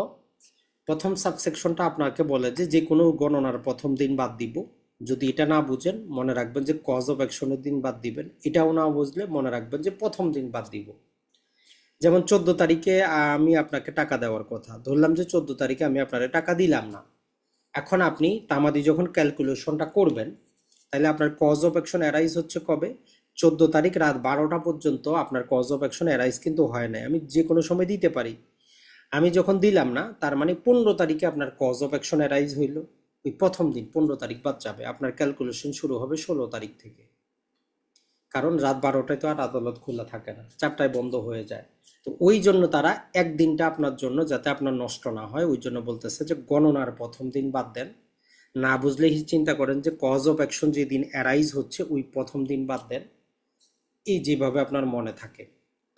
প্রথম সাবসেকশনটা আপনাকে বলে যে যে কোনো গণনার প্রথম দিন বাদ দিব। যদি এটা না বুঝেন মনে রাখবেন যে কজ অফ অ্যাকশনের দিন বাদ দিবেন, এটাও না বুঝলে মনে রাখবেন যে প্রথম দিন বাদ দিব। যেমন 14 তারিখে আমি আপনাকে টাকা দেওয়ার কথা, ধরলাম যে 14 তারিখে আমি আপনাকে টাকা দিলাম না। এখন আপনি তামাদি যখন ক্যালকুলেশনটা করবেন, তাহলে আপনার কজ অফ অ্যাকশন অ্যারাইজ হচ্ছে কবে, 14 তারিখ রাত 12টা পর্যন্ত আপনার কজ অফ অ্যাকশন অ্যারাইজ কিন্তু হয় নাই, আমি যে কোনো সময় দিতে পারি। আমি যখন দিলাম না, তার মানে 15 তারিখে আপনার কজ অফ অ্যাকশন অ্যারাইজ হইল, ওই প্রথম দিন 15 তারিখ বাদ যাবে, আপনার ক্যালকুলেশন শুরু হবে 16 তারিখ থেকে। কারণ রাত 12টায় তো আর আদালত খোলা থাকে না, 4টায় বন্ধ হয়ে যায়। তো ওই জন্য তারা একদিনটা আপনার জন্য, যাতে আপনার নষ্ট না হয়, ওই জন্য বলতেছে যে গণনার প্রথম দিন বাদ দেন। না বুঝলে চিন্তা করেন যে কজ অফ অ্যাকশন যেদিন অ্যারাইজ হচ্ছে ওই প্রথম দিন বাদ দেন, এই যেভাবে আপনার মনে থাকে,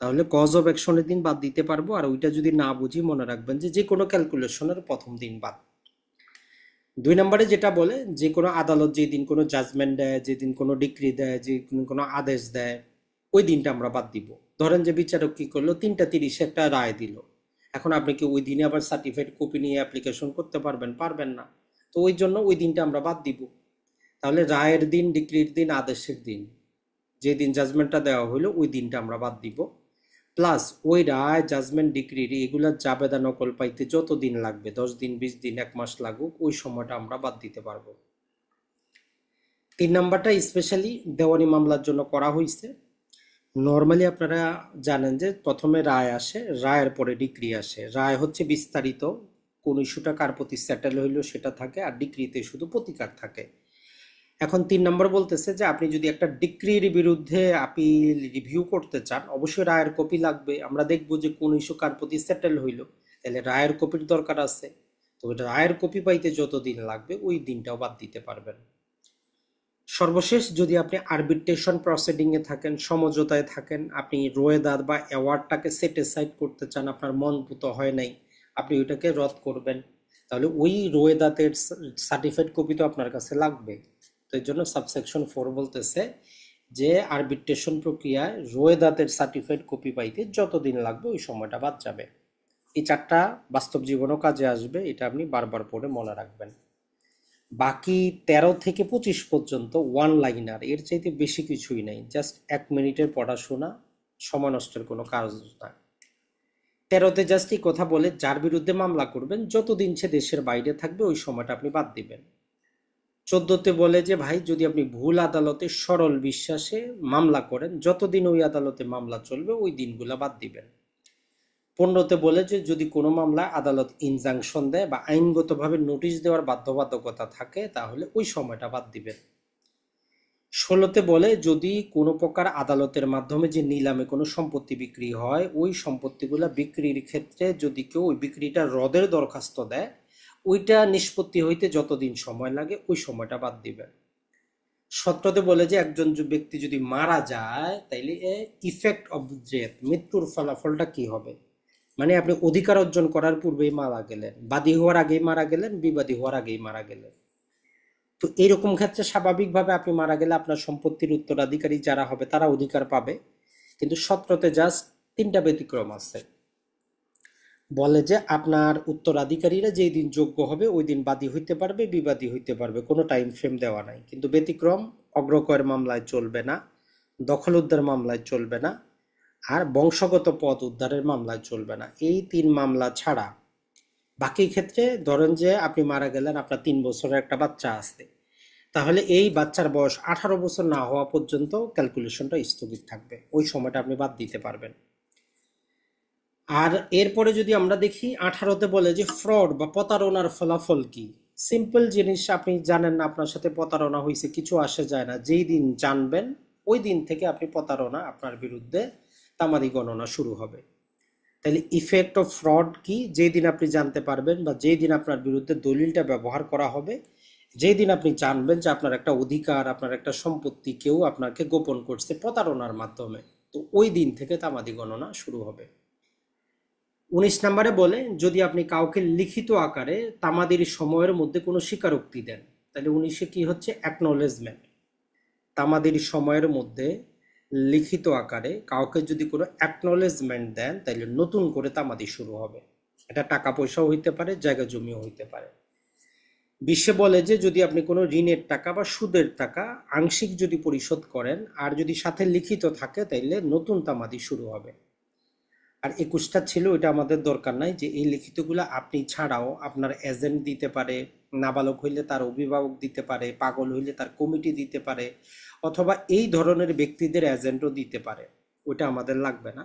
তাহলে কজ অফ অ্যাকশনের দিন বাদ দিতে পারবো। আর ওইটা যদি না বুঝি, মনে রাখবেন যে যে কোনো ক্যালকুলেশনের প্রথম দিন বাদ। 2 নম্বরে যেটা বলে, যে কোনো আদালত যেদিন কোনো জাজমেন্ট দেয়, যেদিন কোনো ডিক্রি দেয়, যে কোনো আদেশ দেয়, ওই দিনটা আমরা বাদ দিব। ধরেন যে বিচারক কি করলো, 3টা 30 একটা রায় দিল, এখন আপনি কি ওই দিনে আবার সার্টিফাইড কপি নিয়ে অ্যাপ্লিকেশন করতে পারবেন? পারবেন না। তো ওই জন্য ওই দিনটা আমরা বাদ দিব। তাহলে রায়ের দিন, ডিক্রির দিন, আদেশের দিন, যেদিন জাজমেন্টটা দেওয়া হলো ওই দিনটা আমরা বাদ দিব। প্লাস ওই রায়, জাজমেন্ট, ডিক্রি এগুলার জাবেদা নকল পাইতে যত দিন লাগবে, 10 দিন, 20 দিন, 1 মাস লাগুক, ওই সময়টা আমরা বাদ দিতে পারবো। 3 নম্বরটা স্পেশালি দেওয়ানি মামলার জন্য করা হয়েছে। নর্মালি আপনারা জানেন যে প্রথমে রায় আসে, রায়ের পরে ডিক্রি আসে। রায় হচ্ছে বিস্তারিত, কোন ইস্যুটা কার প্রতি সেটেল হইলো সেটা থাকে, আর ডিক্রিতে শুধু প্রতিকার থাকে। এখন 3 নম্বর বলতেছে যে আপনি যদি একটা ডিক্রির বিরুদ্ধে আপিল রিভিউ করতে চান, অবশ্যই রায়ের কপি লাগবে। আমরা দেখবো যে কোন ইস্যু কার প্রতি সেটেল হইলো, তাহলে রায়ের কপির দরকার আছে। তো রায়ের কপি পাইতে যত দিন লাগবে ওই দিনটাও বাদ দিতে পারবেন। সর্বশেষ, যদি আপনি আরবিট্রেশন প্রসিডিং এ থাকেন, সমঝোতায় থাকেন, আপনি রোয়েদাদ বা অ্যাওয়ার্ডটাকে সেট এসাইড করতে চান, আপনার মন পুত হয় নাই, আপনি ওইটাকে রদ করবেন, তাহলে ওই রোয়েদাতের সার্টিফাইড কপি তো আপনার কাছে লাগবে। তো এর জন্য সাবসেকশন 4 বলতেছে যে আরবিট্রেশন প্রক্রিয়ায় রোয়েদাতের সার্টিফাইড কপি পাইতে যতদিন লাগবে ওই সময়টা বাদ যাবে। এই 4টা বাস্তব জীবনও কাজে আসবে, এটা আপনি বারবার পড়ে মনে রাখবেন। বাকি 13 থেকে 25 পর্যন্ত ওয়ান লাইনার, এর চাইতে বেশি কিছুই নাই, জাস্ট 1 মিনিটের পড়াশোনা, সময় নষ্টের কোনো কাজ না। 13তে জাস্ট এই কথা বলে যার বিরুদ্ধে মামলা করবেন যতদিন সে দেশের বাইরে থাকবে ওই সময়টা আপনি বাদ দিবেন। 14তে বলে যে ভাই যদি আপনি ভুল আদালতে সরল বিশ্বাসে মামলা করেন যতদিন ওই আদালতে মামলা চলবে ওই দিনগুলা বাদ দিবেন। 15তে বলে যে যদি কোনো মামলা আদালত ইনজাংশন দেয় বা আইনগতভাবে নোটিশ দেওয়ার বাধ্যবাধকতা থাকে তাহলে ওই সময়টা বাদ দিবেন। 16তে বলে যদি কোনো প্রকার আদালতের মাধ্যমে যে নিলামে কোনো সম্পত্তি বিক্রি হয় ওই সম্পত্তিগুলা বিক্রির ক্ষেত্রে যদি কেউ ওই বিক্রিটা রদের দরখাস্ত দেয় ওইটা নিষ্পত্তি হইতে যতদিন সময় লাগে ওই সময়টা বাদ দিবেন। 17তে বলে যে একজন ব্যক্তি যদি মারা যায় তাইলে ইফেক্ট অফ ডেথ, মৃত্যুর ফলাফলটা কি হবে, মানে আপনি অধিকার অর্জন করার পূর্বেই মারা গেলেন, বাদী হওয়ার আগেই মারা গেলেন, বিবাদী হওয়ার আগেই মারা গেলেন। তো এইরকম ক্ষেত্রে স্বাভাবিকভাবে আপনি মারা গেলে আপনার সম্পত্তির উত্তরাধিকারী যারা হবে তারা অধিকার পাবে। কিন্তু 17তে জাস্ট 3টা ব্যতিক্রম আছে। বলে যে আপনার উত্তরাধিকারীরা যেই দিন যোগ্য হবে ওই দিন বাদী হইতে পারবে, বিবাদী হইতে পারবে, কোনো টাইম ফ্রেম দেওয়া নাই। কিন্তু ব্যতিক্রম, অগ্রকয়ের মামলায় চলবে না, দখল উদ্ধার মামলায় চলবে না, আর বংশগত পদ উদ্ধারের মামলায় চলবে না। এই 3 মামলা ছাড়া বাকি ক্ষেত্রে ধরেন যে আপনি মারা গেলেন, আপনার 3 বছরের একটা বাচ্চা আছে, তাহলে এই বাচ্চার বয়স 18 বছর না হওয়া পর্যন্ত ক্যালকুলেশনটা স্থগিত থাকবে, ওই সময়টা আপনি বাদ দিতে পারবেন। আর এরপরে যদি আমরা দেখি 18তে বলে যে ফ্রড বা প্রতারণার ফলাফল কি। সিম্পল জিনিস, আপনি জানেন না আপনার সাথে প্রতারণা হয়েছে, কিছু আসে যায় না, যেই দিন জানবেন ওই দিন থেকে আপনি প্রতারণা আপনার বিরুদ্ধে তামাদি গণনা শুরু হবে। তাহলে ইফেক্ট অফ ফ্রড কি, যেই দিন আপনি জানতে পারবেন বা যেই দিন আপনার বিরুদ্ধে দলিলটা ব্যবহার করা হবে, যেই দিন আপনি জানবেন যে আপনার একটা অধিকার, আপনার একটা সম্পত্তি কেউ আপনাকে গোপন করছে প্রতারণার মাধ্যমে, তো ওই দিন থেকে তামাদি গণনা শুরু হবে। 19 নম্বরে বলে যদি আপনি কাউকে লিখিত আকারে তামাদির সময়ের মধ্যে কোনো স্বীকারোক্তি দেন, তাহলে 19-এ কি হচ্ছে, অ্যাকনলেজমেন্ট। তামাদির সময়ের মধ্যে লিখিত আকারে কাউকে যদি কোনো অ্যাকনলেজমেন্ট দেন তাহলে নতুন করে তামাদি শুরু হবে। এটা টাকা পয়সাও হইতে পারে, জায়গা জমিও হইতে পারে। 20-এ বলে যে যদি আপনি কোনো ঋণের টাকা বা সুদের টাকা আংশিক যদি পরিশোধ করেন আর যদি সাথে লিখিত থাকে তাইলে নতুন তামাদি শুরু হবে। আর 21টা ছিল, এটা আমাদের দরকার নাই, যে এই লিখিতগুলো আপনি ছাড়াও আপনার এজেন্ট দিতে পারে, নাবালক হইলে তার অভিভাবক দিতে পারে, পাগল হইলে তার কমিটি দিতে পারে, অথবা এই ধরনের ব্যক্তিদের এজেন্টও দিতে পারে, ওইটা আমাদের লাগবে না।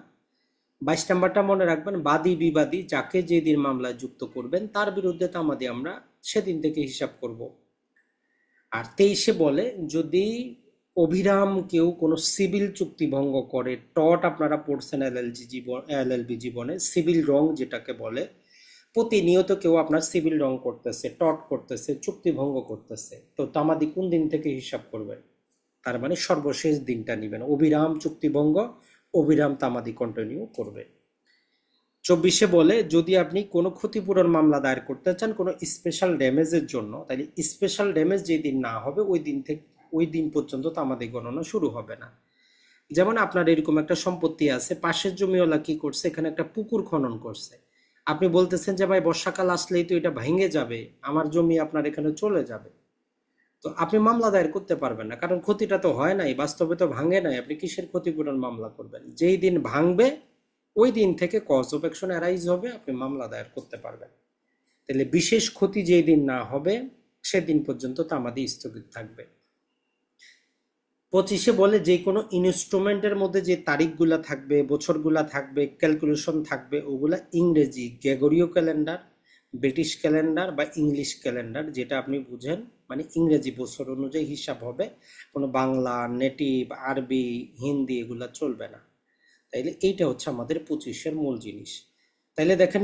22 নাম্বারটা মনে রাখবেন, বাদী বিবাদী যাকে যেদিন মামলায় যুক্ত করবেন তার বিরুদ্ধে তামাদি আমরা সেদিন থেকে হিসাব করব। আর 23-এ বলে যদি অভিরাম কেউ কোনো সিভিল চুক্তি ভঙ্গ করে, টট আপনারা পড়ছেন এলএলবি জীবনে, সিভিল রং যেটাকে বলে, প্রতিনিয়ত কেউ আপনার সিভিল রং করতেছে, টট করতেছে, চুক্তি ভঙ্গ করতেছে, তো তামাদি কোন দিন থেকে হিসাব করবেন, তার মানে সর্বশেষ দিনটা নেবেন, অবিরাম চুক্তি ভঙ্গ, অবিরাম তামাদি কন্টিনিউ করবে। 24-এ বলে যদি আপনি কোনো ক্ষতিপূরণ মামলা দায়ের করতে চান কোনো স্পেশাল ড্যামেজের জন্য, তাহলে স্পেশাল ড্যামেজ যেদিন না হবে ওই দিন পর্যন্ত তামাদি গণনা শুরু হবে না। যেমন আপনার এরকম একটা সম্পত্তি আছে, পাশের জমিওয়ালা কি করছে, এখানে একটা পুকুর খনন করছে, আপনি বলতেছেন যে ভাই বর্ষাকাল আসলেই তো এটা ভেঙে যাবে, আমার জমি আপনার এখানে চলে যাবে, তো আপনি মামলা দায়ের করতে পারবেন না, কারণ ক্ষতিটা তো হয় নাই, বাস্তবে তো ভাঙে নাই, আপনি কিসের ক্ষতিপূরণ মামলা করবেন। যেই দিন ভাঙবে ওই দিন থেকে কজ অফ অ্যাকশন অ্যারাইজ হবে, আপনি মামলা দায়ের করতে পারবেন। তাহলে বিশেষ ক্ষতি যেই দিন না হবে সেদিন পর্যন্ত তামাদি স্থগিত থাকবে। 25-এ বলে যে কোনো ইনস্ট্রুমেন্টের মধ্যে যে তারিখগুলা থাকবে, বছরগুলা থাকবে, ক্যালকুলেশন থাকবে, ওগুলা ইংরেজি গ্রেগরীয় ক্যালেন্ডার, ব্রিটিশ ক্যালেন্ডার বা ইংলিশ ক্যালেন্ডার যেটা আপনি বুঝেন, মানে ইংরেজি বছর অনুযায়ী হিসাব হবে, কোনো বাংলা, নেটিভ, আরবি, হিন্দি এগুলা চলবে না। তাইলে এইটা হচ্ছে আমাদের 25-এর মূল জিনিস। তাইলে দেখেন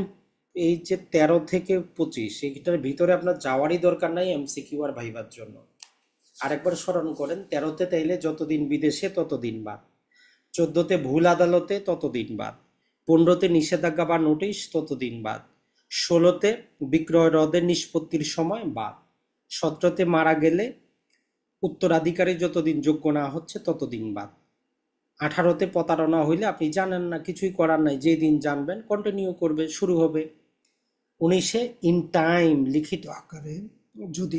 এই যে 13 থেকে 25 এইটার ভিতরে আপনার যাওয়ারই দরকার নাই এমসিকিউ আর ভাইবার জন্য। আরেকবার স্মরণ করেন, 13তে তাইলে যতদিন বিদেশে ততদিন বাদ, 14তে ভুল আদালতে ততদিন বাদ, 15তে নিষেধাজ্ঞা বা নোটিশ ততদিন বাদ, 16তে বিক্রয় রদের নিষ্পত্তির সময় বাদ, 17তে মারা গেলে উত্তরাধিকারী যতদিন যোগ্য না হচ্ছে ততদিন বাদ, 18তে প্রতারণা হইলে আপনি জানেন না, কিছুই করার নাই, যেই দিন জানবেন কন্টিনিউ করবে, শুরু হবে। 19-এ ইন টাইম লিখিত আকারে যদি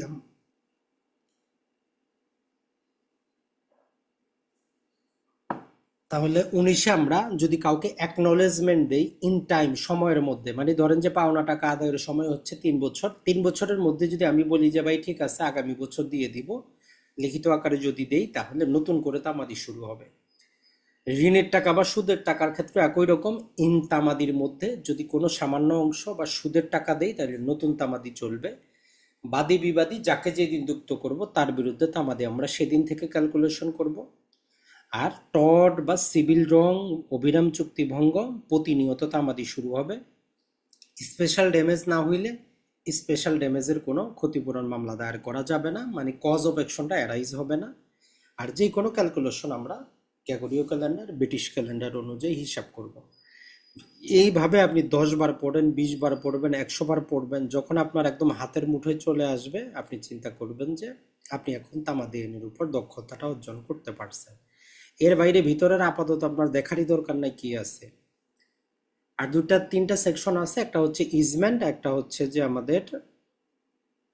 তাহলে 19-এ আমরা যদি কাউকে অ্যাকনলেজমেন্ট দেই ইন টাইম, সময়ের মধ্যে, মানে ধরেন যে পাওনা টাকা আদায়ের সময় হচ্ছে 3 বছর, 3 বছরের মধ্যে যদি আমি বলি যে ভাই ঠিক আছে আগামী বছর দিয়ে দিব, লিখিত আকারে যদি দেই, তাহলে নতুন করে তামাদি শুরু হবে। ঋণের টাকা বা সুদের টাকার ক্ষেত্রে একই রকম, ইন তামাদির মধ্যে যদি কোনো সামান্য অংশ বা সুদের টাকা দেই তাহলে নতুন তামাদি চলবে। বাদী বিবাদী যাকে যেদিন যুক্ত করব তার বিরুদ্ধে তামাদি আমরা সেদিন থেকে ক্যালকুলেশন করব। আর টর্ট বা সিভিল রং, অবিরাম চুক্তি ভঙ্গ, প্রতিনিয়ত তামাদি শুরু হবে। স্পেশাল ড্যামেজ না হইলে স্পেশাল ড্যামেজের কোনো ক্ষতিপূরণ মামলা দায়ের করা যাবে না, মানে কজ অফ অ্যাকশনটা অ্যারাইজ হবে না। আর যে কোনো ক্যালকুলেশন আমরা গ্রেগরীয় ক্যালেন্ডার, ব্রিটিশ ক্যালেন্ডার অনুযায়ী হিসাব করব। এইভাবে আপনি 10 বার পড়েন, 20 বার পড়বেন, 100 বার পড়বেন, যখন আপনার একদম হাতের মুঠোয় চলে আসবে আপনি চিন্তা করবেন যে আপনি এখন তামাদি আইনের উপর দক্ষতাটা অর্জন করতে পারছেন। এর বাইরে ভিতরের আপাতত আপনার দেখারই দরকার নাই কি আছে। আর দুটা তিনটা সেকশন আছে, একটা হচ্ছে ইজমেন্ট, একটা হচ্ছে যে আমাদের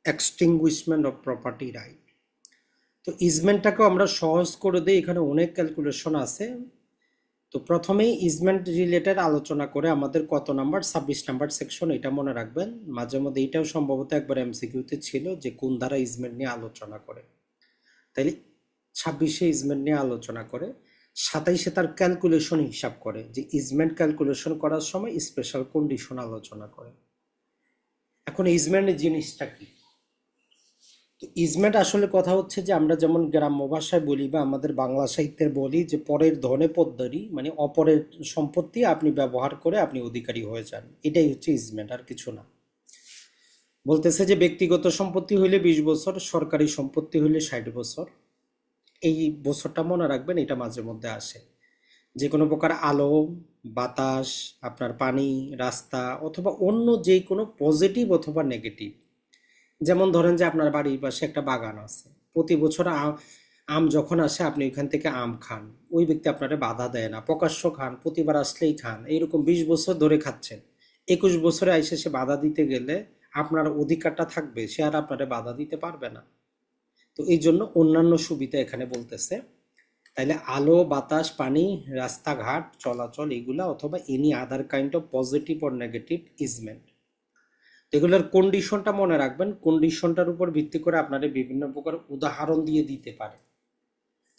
এক্সটিংগুইশমেন্ট অফ প্রপার্টি রাইট। তো ইজমেন্টটাকেও আমরা সহজ করে দিই, এখানে অনেক ক্যালকুলেশন আছে। তো প্রথমেই ইজমেন্ট রিলেটেড আলোচনা করে আমাদের কত নাম্বার, 26 নাম্বার সেকশন, এটা মনে রাখবেন। মাঝে মধ্যে এটাও সম্ভবত একবার এমসিকিউতে ছিল যে কোন ধারা ইজমেন্ট নিয়ে আলোচনা করে। তাইলে 26-এ ইজমেন্ট নিয়ে আলোচনা করে, 27-এ তার ক্যালকুলেশন হিসাব করে, যে ইজমেন্ট ক্যালকুলেশন করার সময় স্পেশাল কন্ডিশন আলোচনা করে। এখন ইজমেন্টের জিনিসটা কি? তো ইজমেন্ট আসলে কথা হচ্ছে যে আমরা যেমন গ্রাম্য ভাষায় বলি বা আমাদের বাংলা সাহিত্যের বলি যে পরের ধনে পদ্মারি, মানে অপরের সম্পত্তি আপনি ব্যবহার করে আপনি অধিকারী হয়ে যান, এটাই হচ্ছে ইজমেন্ট, আর কিছু না। বলতেছে যে ব্যক্তিগত সম্পত্তি হইলে 20 বছর, সরকারি সম্পত্তি হইলে 60 বছর। এই বছরটা মনে রাখবেন, এটা মাঝে মধ্যে আসে। যে কোনো প্রকার আলো, বাতাস, আপনার পানি, রাস্তা অথবা অন্য যে কোনো পজিটিভ অথবা নেগেটিভ, যেমন ধরেন যে আপনার বাড়ির পাশে একটা বাগান আছে, প্রতি বছর আম যখন আসে আপনি ওইখান থেকে আম খান, ওই ব্যক্তি আপনারে বাধা দেয় না, প্রকাশ্য খান, প্রতিবার আসলেই খান, এইরকম 20 বছর ধরে খাচ্ছেন। 21 বছরে আইসে সে বাধা দিতে গেলে আপনার অধিকারটা থাকবে, সে আর আপনারে বাধা দিতে পারবে না। তো এই জন্য অন্যান্য সুবিধা এখানে বলতেছে। তাইলে আলো, বাতাস, পানি, রাস্তাঘাট, চলাচল, এগুলা অথবা any other kind of positive or negative easement, এগুলোর কন্ডিশনটা মনে রাখবেন। কন্ডিশনটার উপর ভিত্তি করে আপনারা বিভিন্ন প্রকার উদাহরণ দিয়ে দিতে পারে।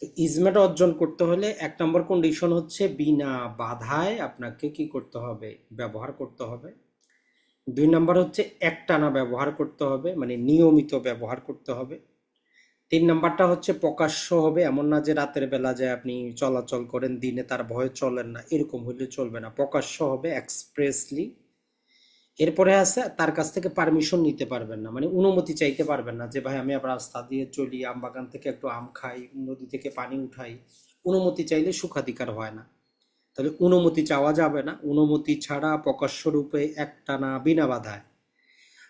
তো ইজমেন্ট অর্জন করতে হলে 1 নম্বর কন্ডিশন হচ্ছে বিনা বাধায় আপনাকে কি করতে হবে, ব্যবহার করতে হবে। 2 নম্বর হচ্ছে একটানা ব্যবহার করতে হবে, মানে নিয়মিত ব্যবহার করতে হবে। 3 নম্বরটা হচ্ছে প্রকাশ্য হবে, এমন না যে রাতের বেলা যায় আপনি চলাচল করেন, দিনে তার ভয়ে চলেন না, এরকম হলে চলবে না, প্রকাশ্য হবে এক্সপ্রেসলি। এরপরে আছে তার কাছ থেকে পারমিশন নিতে পারবেন না, মানে অনুমতি চাইতে পারবেন না যে ভাই আমি আবার রাস্তা দিয়ে চলি, আম বাগান থেকে একটু আম খাই, নদী থেকে পানি উঠাই, অনুমতি চাইলে সুখাধিকার হয় না। তাহলে অনুমতি চাওয়া যাবে না, অনুমতি ছাড়া প্রকাশ্য রূপে একটানা বিনা বাধায়।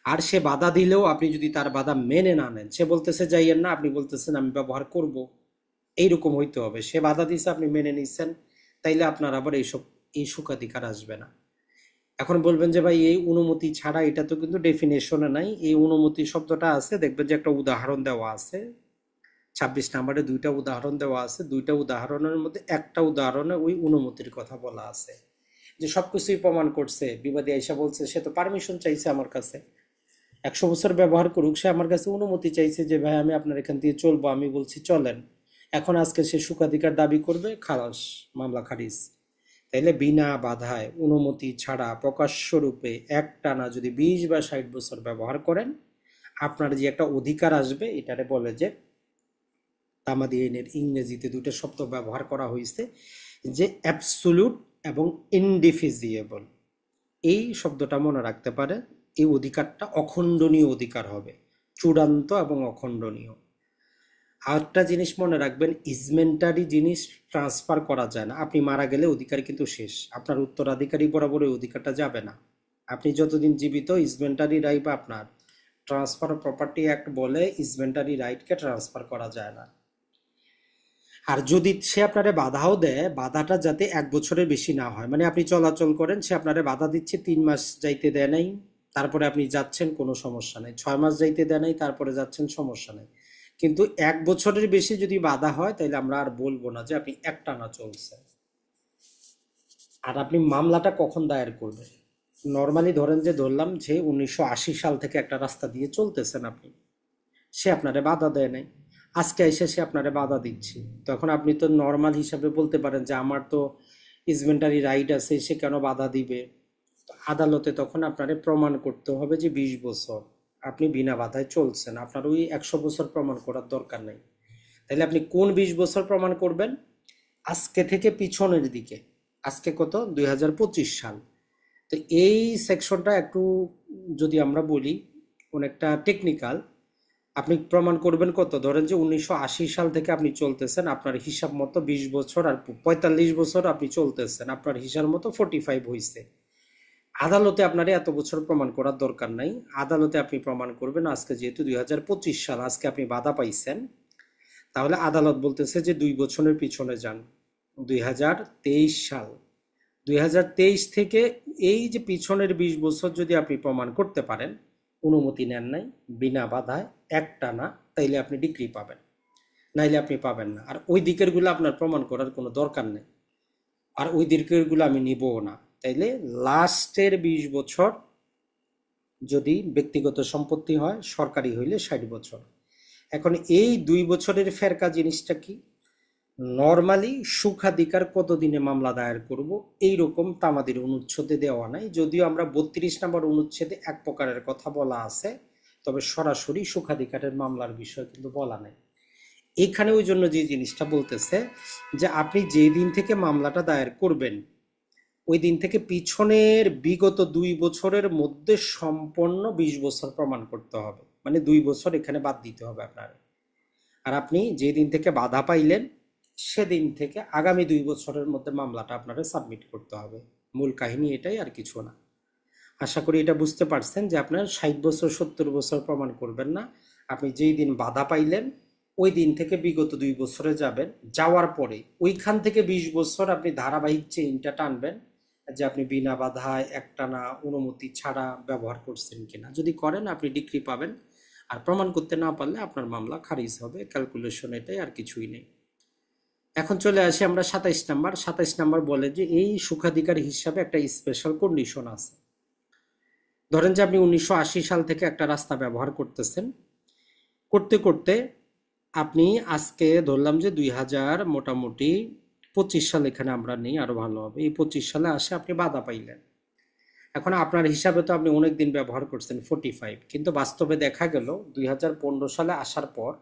আর সে বাধা দিলেও আপনি যদি তার বাধা মেনে না নেন, সে বলতেছে যাইয়েন না, আপনি বলতেছেন আমি ব্যবহার করব, এইরকম হইতে হবে। সে বাধা দিছে, আপনি মেনে নিচ্ছেন, তাইলে আপনার আবার এই সুখাধিকার আসবে না। এখন বলবেন যে ভাই এই অনুমতি ছাড়া, এটা তো কিন্তু ডেফিনেশনে নাই, এই অনুমতি শব্দটা আছে, দেখবেন যে একটা উদাহরণ দেওয়া আছে 26 নম্বরে, 2টা উদাহরণ দেওয়া আছে, 2টা উদাহরণের মধ্যে একটা উদাহরণে ওই অনুমতির কথা বলা আছে, যে সবকিছুই প্রমাণ করছে, বিবাদী আইসা বলছে সে তো পারমিশন চাইছে আমার কাছে, 100 বছর ব্যবহার করুক, সে আমার কাছে অনুমতি চাইছে যে ভাই আমি আপনার এখান দিয়ে চলবো, আমি বলছি চলেন, এখন আজকে সে সুখাধিকার দাবি করবে, খালাস, মামলা খারিজ। তাইলে বিনা বাধায়, অনুমতি ছাড়া, প্রকাশ্য রূপে একটানা যদি 20 বা 60 বছর ব্যবহার করেন, আপনার যে একটা অধিকার আসবে, এটারে বলে যে তামাদি আইনের ইংরেজিতে 2টা শব্দ ব্যবহার করা হয়েছে, যে অ্যাবসোলুট এবং ইনডিফিজিয়েবল। এই শব্দটা মনে রাখতে পারে, এই অধিকারটা অখণ্ডনীয় অধিকার হবে, চূড়ান্ত এবং অখণ্ডনীয়। আরেকটা জিনিস মনে রাখবেন, ইজমেন্টারি জিনিস ট্রান্সফার করা যায় না, আপনি মারা গেলে অধিকার কিন্তু শেষ, আপনার উত্তরাধিকারী বরাবর ওই অধিকারটা যাবে না। আপনি যতদিন জীবিত, ইজমেন্টারি রাইট বা আপনার ট্রান্সফার অফ প্রপার্টি অ্যাক্ট বলে ইজমেন্টারি রাইটকে ট্রান্সফার করা যায় না। আর যদি সে আপনারে বাধাও দেয়, বাধাটা যাতে 1 বছরের বেশি না হয়, মানে আপনি চলাচল করেন, সে আপনারে বাধা দিচ্ছে, 3 মাস যাইতে দেয় নাই, তারপরে আপনি যাচ্ছেন, কোনো সমস্যা নেই, 6 মাস যাইতে দেয় নাই, তারপরে যাচ্ছেন, সমস্যা নেই। কিন্তু 1 বছরের বেশি যদি বাধা হয়, তাহলে আমরা আর বলবো না যে আপনি একটানা চলছেন। আর আপনি মামলাটা কখন দায়ের করবেন? নর্মালি ধরলাম যে 1980 সাল থেকে একটা রাস্তা দিয়ে চলতেছেন আপনি, সে আপনারে বাধা দেয় নাই, আজকে এসে সে আপনারে বাধা দিচ্ছে, তখন আপনি তো নর্মাল হিসাবে বলতে পারেন যে আমার তো ইজমেন্টারি রাইট আছে, সে কেন বাধা দিবে? তো আদালতে তখন আপনারে প্রমাণ করতে হবে যে 20 বছর আপনি বিনা বাধায় চলছেন, আপনার ওই 100 বছর প্রমাণ করার দরকার নেই। তাহলে আপনি কোন 20 বছর প্রমাণ করবেন? আজকে থেকে পিছনের দিকে। আজকে কত? 2025 সাল। তো এই সেকশনটা একটু যদি আমরা বলি অনেকটা টেকনিক্যাল। আপনি প্রমাণ করবেন কত? ধরেন যে 1980 সাল থেকে আপনি চলতেছেন, আপনার হিসাব মতো 20 বছর, আর 45 বছর আপনি চলতেছেন, আপনার হিসাব মতো 45 হয়েছে। আদালতে আপনার এত বছর প্রমাণ করার দরকার নাই। আদালতে আপনি প্রমাণ করবেন আজকে যেহেতু 2025 সাল, আজকে আপনি বাধা পাইছেন, তাহলে আদালত বলতেছে যে 2 বছরের পিছনে যান, 2023 সাল। 2023 থেকে এই যে পিছনের 20 বছর যদি আপনি প্রমাণ করতে পারেন, অনুমতি নেন নাই, বিনা বাধায় একটানা, তাইলে আপনি ডিগ্রি পাবেন, নাইলে আপনি পাবেন না। আর ওই দিকেরগুলো আপনার প্রমাণ করার কোনো দরকার নেই, আর ওই দিকেরগুলো আমি নিবও না। তাইলে লাস্টের 20 বছর যদি ব্যক্তিগত সম্পত্তি হয়, সরকারি হইলে 60 বছর। এখন এই 2 বছরের ফেরকা জিনিসটা কি? নর্মালি সুখাধিকার কতদিনে মামলা দায়ের করব এইরকম তা আমাদের অনুচ্ছেদে দেওয়া নাই, যদিও আমরা 32 নম্বর অনুচ্ছেদে এক প্রকারের কথা বলা আছে, তবে সরাসরি সুখাধিকারের মামলার বিষয় কিন্তু বলা নাই এখানে। ওই জন্য যে জিনিসটা বলতেছে যে আপনি যেই দিন থেকে মামলাটা দায়ের করবেন, ওই দিন থেকে পিছনের বিগত 2 বছরের মধ্যে সম্পন্ন 20 বছর প্রমাণ করতে হবে, মানে 2 বছর এখানে বাদ দিতে হবে আপনার। আর আপনি যেদিন থেকে বাধা পাইলেন সেদিন থেকে আগামী 2 বছরের মধ্যে মামলাটা আপনারা সাবমিট করতে হবে। মূল কাহিনী এটাই, আর কিছু না। আশা করি এটা বুঝতে পারছেন যে আপনার 60 বছর 70 বছর প্রমাণ করবেন না। আপনি যেই দিন বাধা পাইলেন ওই দিন থেকে বিগত 2 বছরে যাবেন, যাওয়ার পরে ওইখান থেকে 20 বছর আপনি ধারাবাহিক চেইনটা টানবেন যে আপনি বিনা বাধায় একটানা অনুমতি ছাড়া ব্যবহার করছেন কিনা। যদি করেন আপনি ডিগ্রি পাবেন, আর প্রমাণ করতে না পারলে আপনার মামলা খারিজ হবে। ক্যালকুলেশন এটাই, আর কিছুই নেই। এখন চলে আসি আমরা 27 নাম্বার। 27 নাম্বার বলে যে এই সুখাধিকার হিসাবে একটা স্পেশাল কন্ডিশন আছে। ধরেন যে আপনি 1980 সাল থেকে একটা রাস্তা ব্যবহার করতেছেন, করতে করতে আপনি আজকে ধরলাম যে 2025 সাল, এখানে আমরা নেই, আরো ভালো হবে, এই 25 সালে আসে আপনি বাধা পাইলেন। এখন আপনার হিসাবে তো আপনি অনেক দিন ব্যবহার করছেন 45, কিন্তু বাস্তবে দেখা গেল 2015 সালে আসার পর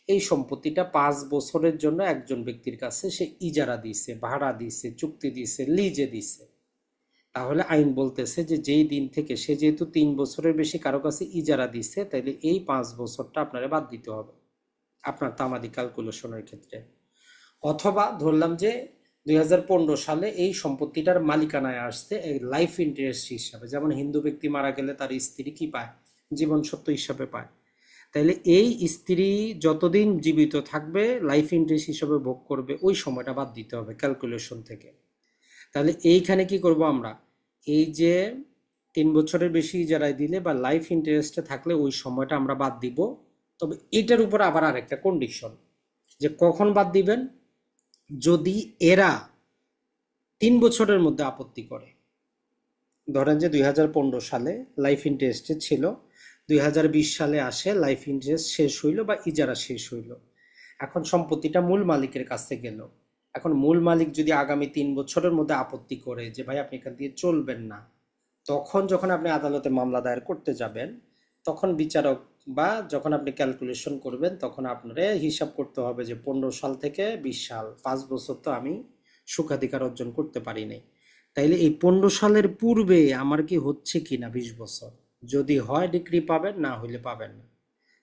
এই সম্পত্তিটা 5 বছরের জন্য একজন ব্যক্তির কাছে সে ইজারা দিছে, ভাড়া দিছে, চুক্তি দিছে, লিজে দিছে। তাহলে আইন বলতেছে যে যেই দিন থেকে সে যেহেতু 3 বছরের বেশি কারো কাছে ইজারা দিছে, তাইলে এই 5 বছরটা আপনারা বাদ দিতে হবে আপনার তামাদি ক্যালকুলেশনের ক্ষেত্রে। অথবা ধরলাম যে 2015 সালে এই সম্পত্তিটার মালিকানায় আসছে লাইফ ইন্টারেস্ট হিসাবে, যেমন হিন্দু ব্যক্তি মারা গেলে তার স্ত্রী কি পায়? জীবন সত্য হিসাবে পায়। তাইলে এই স্ত্রী যতদিন জীবিত থাকবে লাইফ ইন্টারেস্ট হিসাবে ভোগ করবে, ওই সময়টা বাদ দিতে হবে ক্যালকুলেশন থেকে। তাহলে এইখানে কি করব আমরা? এই যে 3 বছরের বেশি ইজারায় দিলে বা লাইফ ইন্টারেস্টে থাকলে ওই সময়টা আমরা বাদ দিব। তবে এটার উপর আবার আরেকটা কন্ডিশন, যে কখন বাদ দিবেন? যদি এরা 3 বছরের মধ্যে আপত্তি করে। ধরেন যে 2015 সালে লাইফ ইন্টারেস্টে ছিল, 2020 সালে আসে লাইফ ইন্টারেস্ট শেষ হইল বা ইজারা শেষ হইল, এখন সম্পত্তিটা মূল মালিকের কাছে গেল। এখন মূল মালিক যদি আগামী 3 বছরের মধ্যে আপত্তি করে যে ভাই আপনি এখান দিয়ে চলবেন না, তখন যখন আপনি আদালতে মামলা দায়ের করতে যাবেন, তখন বিচারক বা যখন আপনি ক্যালকুলেশন করবেন, তখন আপনারে হিসাব করতে হবে যে 15 সাল থেকে 20 সাল, 5 বছর তো আমি সুখাধিকার অর্জন করতে পারি নাই। তাইলে এই 15 সালের পূর্বে আমার কি হচ্ছে কিনা 20 বছর, যদি হয় ডিগ্রি পাবেন, না হইলে পাবেন না।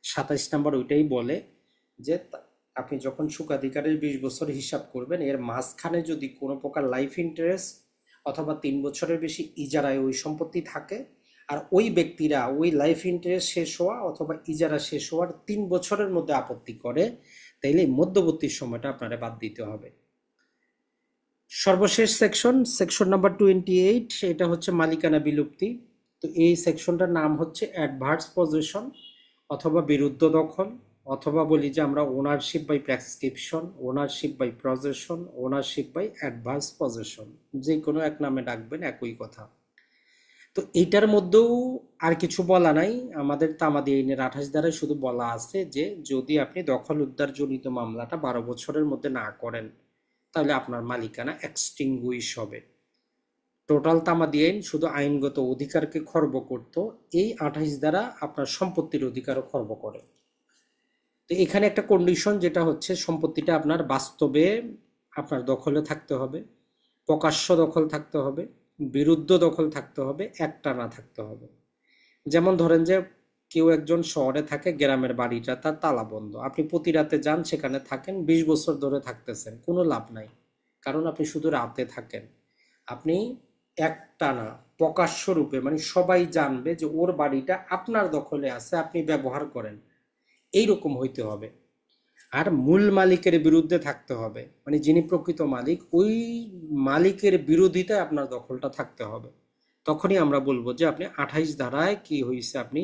27 নাম্বার ওইটাই বলে যে আপনি যখন সুখাধিকারের 20 বছর হিসাব করবেন, এর মাঝখানে যদি কোনো প্রকার লাইফ ইন্টারেস্ট অথবা 3 বছরের বেশি ইজারায় ওই সম্পত্তি থাকে, আর ওই ব্যক্তিরা ওই লাইফ ইন্টারেস্ট শেষ হওয়া অথবা ইজারা শেষ হওয়ার 3 বছরের মধ্যে আপত্তি করে, তাইলে মধ্যবর্তী সময়টা আপনারা বাদ দিতে হবে। সর্বশেষ সেকশন নাম্বার 28, এটা হচ্ছে মালিকানা বিলুপ্তি। তো এই সেকশনটার নাম হচ্ছে অ্যাডভার্স পজেশন অথবা বিরুদ্ধ দখল অথবা বলি যে আমরা ownership by prescription, ownership by possession, ownership by advance possession, যে কোনো এক নামে ডাকবেন, একই কথা। তো এইটার মধ্যেও আর কিছু বলা নাই, আমাদের তামাদি আইনের 28 ধারায় শুধু বলা আছে যে যদি আপনি দখল উদ্ধার জনিত মামলাটা 12 বছরের মধ্যে না করেন তাহলে আপনার মালিকানা এক্সটিংগুইশ হবে। টোটাল তামাদি আইন শুধু আইনগত অধিকারকে খর্ব করত, এই 28 ধারা আপনার সম্পত্তির অধিকারও খর্ব করে। তো এখানে একটা কন্ডিশন যেটা হচ্ছে সম্পত্তিটা আপনার বাস্তবে আপনার দখলে থাকতে হবে, প্রকাশ্য দখল থাকতে হবে, বিরুদ্ধ দখল থাকতে হবে, একটানা থাকতে হবে। যেমন ধরেন যে কেউ একজন শহরে থাকে, গ্রামের বাড়িটা তার তালা বন্ধ, আপনি প্রতি রাতে যান, সেখানে থাকেন, 20 বছর ধরে থাকতেছেন, কোনো লাভ নাই, কারণ আপনি শুধু রাতে থাকেন। আপনি একটানা প্রকাশ্য রূপে, মানে সবাই জানবে যে ওর বাড়িটা আপনার দখলে আছে, আপনি ব্যবহার করেন, এইরকম হইতে হবে। আর মূল মালিকের বিরুদ্ধে থাকতে হবে, মানে যিনি প্রকৃত মালিক, ওই মালিকের বিরোধিতায় আপনার দখলটা থাকতে হবে। তখনই আমরা বলবো যে আপনি 28 ধারায় কি হয়েছে, আপনি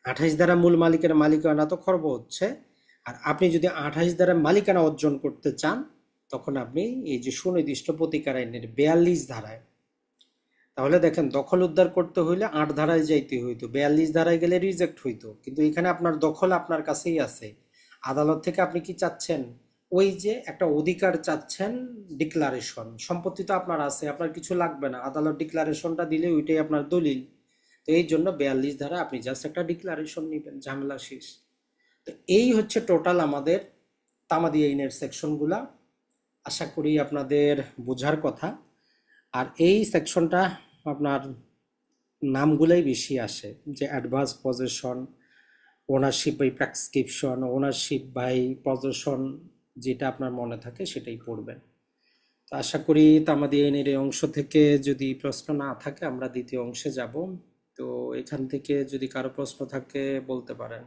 28 ধারা মূল মালিকের মালিকানা তো খর্ব হচ্ছে। আর আপনি যদি 28 ধারা মালিকানা অর্জন করতে চান তখন আপনি এই যে সুনির্দিষ্ট প্রতিকার আইনের 42 ধারায়, তাহলে দেখেন দখল উদ্ধার করতে হইলে 8 ধারায় যাইতে হইতো, 42 ধারায় গেলে রিজেক্ট হইতো, কিন্তু এখানে আপনার দখল আপনার কাছেই আছে। আদালত থেকে আপনি কি চাচ্ছেন, ওই যে একটা অধিকার চাচ্ছেন, ডিক্লারেশন, সম্পত্তি তো আপনার আছে, আপনার কিছু লাগবে না, আদালত ডিক্লারেশনটা দিলে ওইটাই আপনার দলিল। তো এই জন্য 42 ধারা আপনি জাস্ট একটা ডিক্লারেশন নেবেন, ঝামেলা শেষ। তো এই হচ্ছে টোটাল আমাদের তামাদি আইনের সেকশনগুলা। আশা করি আপনাদের বোঝার কথা। আর এই সেকশনটা আপনার নামগুলাই বেশি আসে, যে advance possession, ownership by prescription, ownership by possession, যেটা আপনার মনে থাকে সেটাই পড়বেন। তো আশা করি তামাদি আইনের এই অংশ থেকে যদি প্রশ্ন না থাকে আমরা দ্বিতীয় অংশে যাব। তো এখান থেকে যদি কারো প্রশ্ন থাকে বলতে পারেন।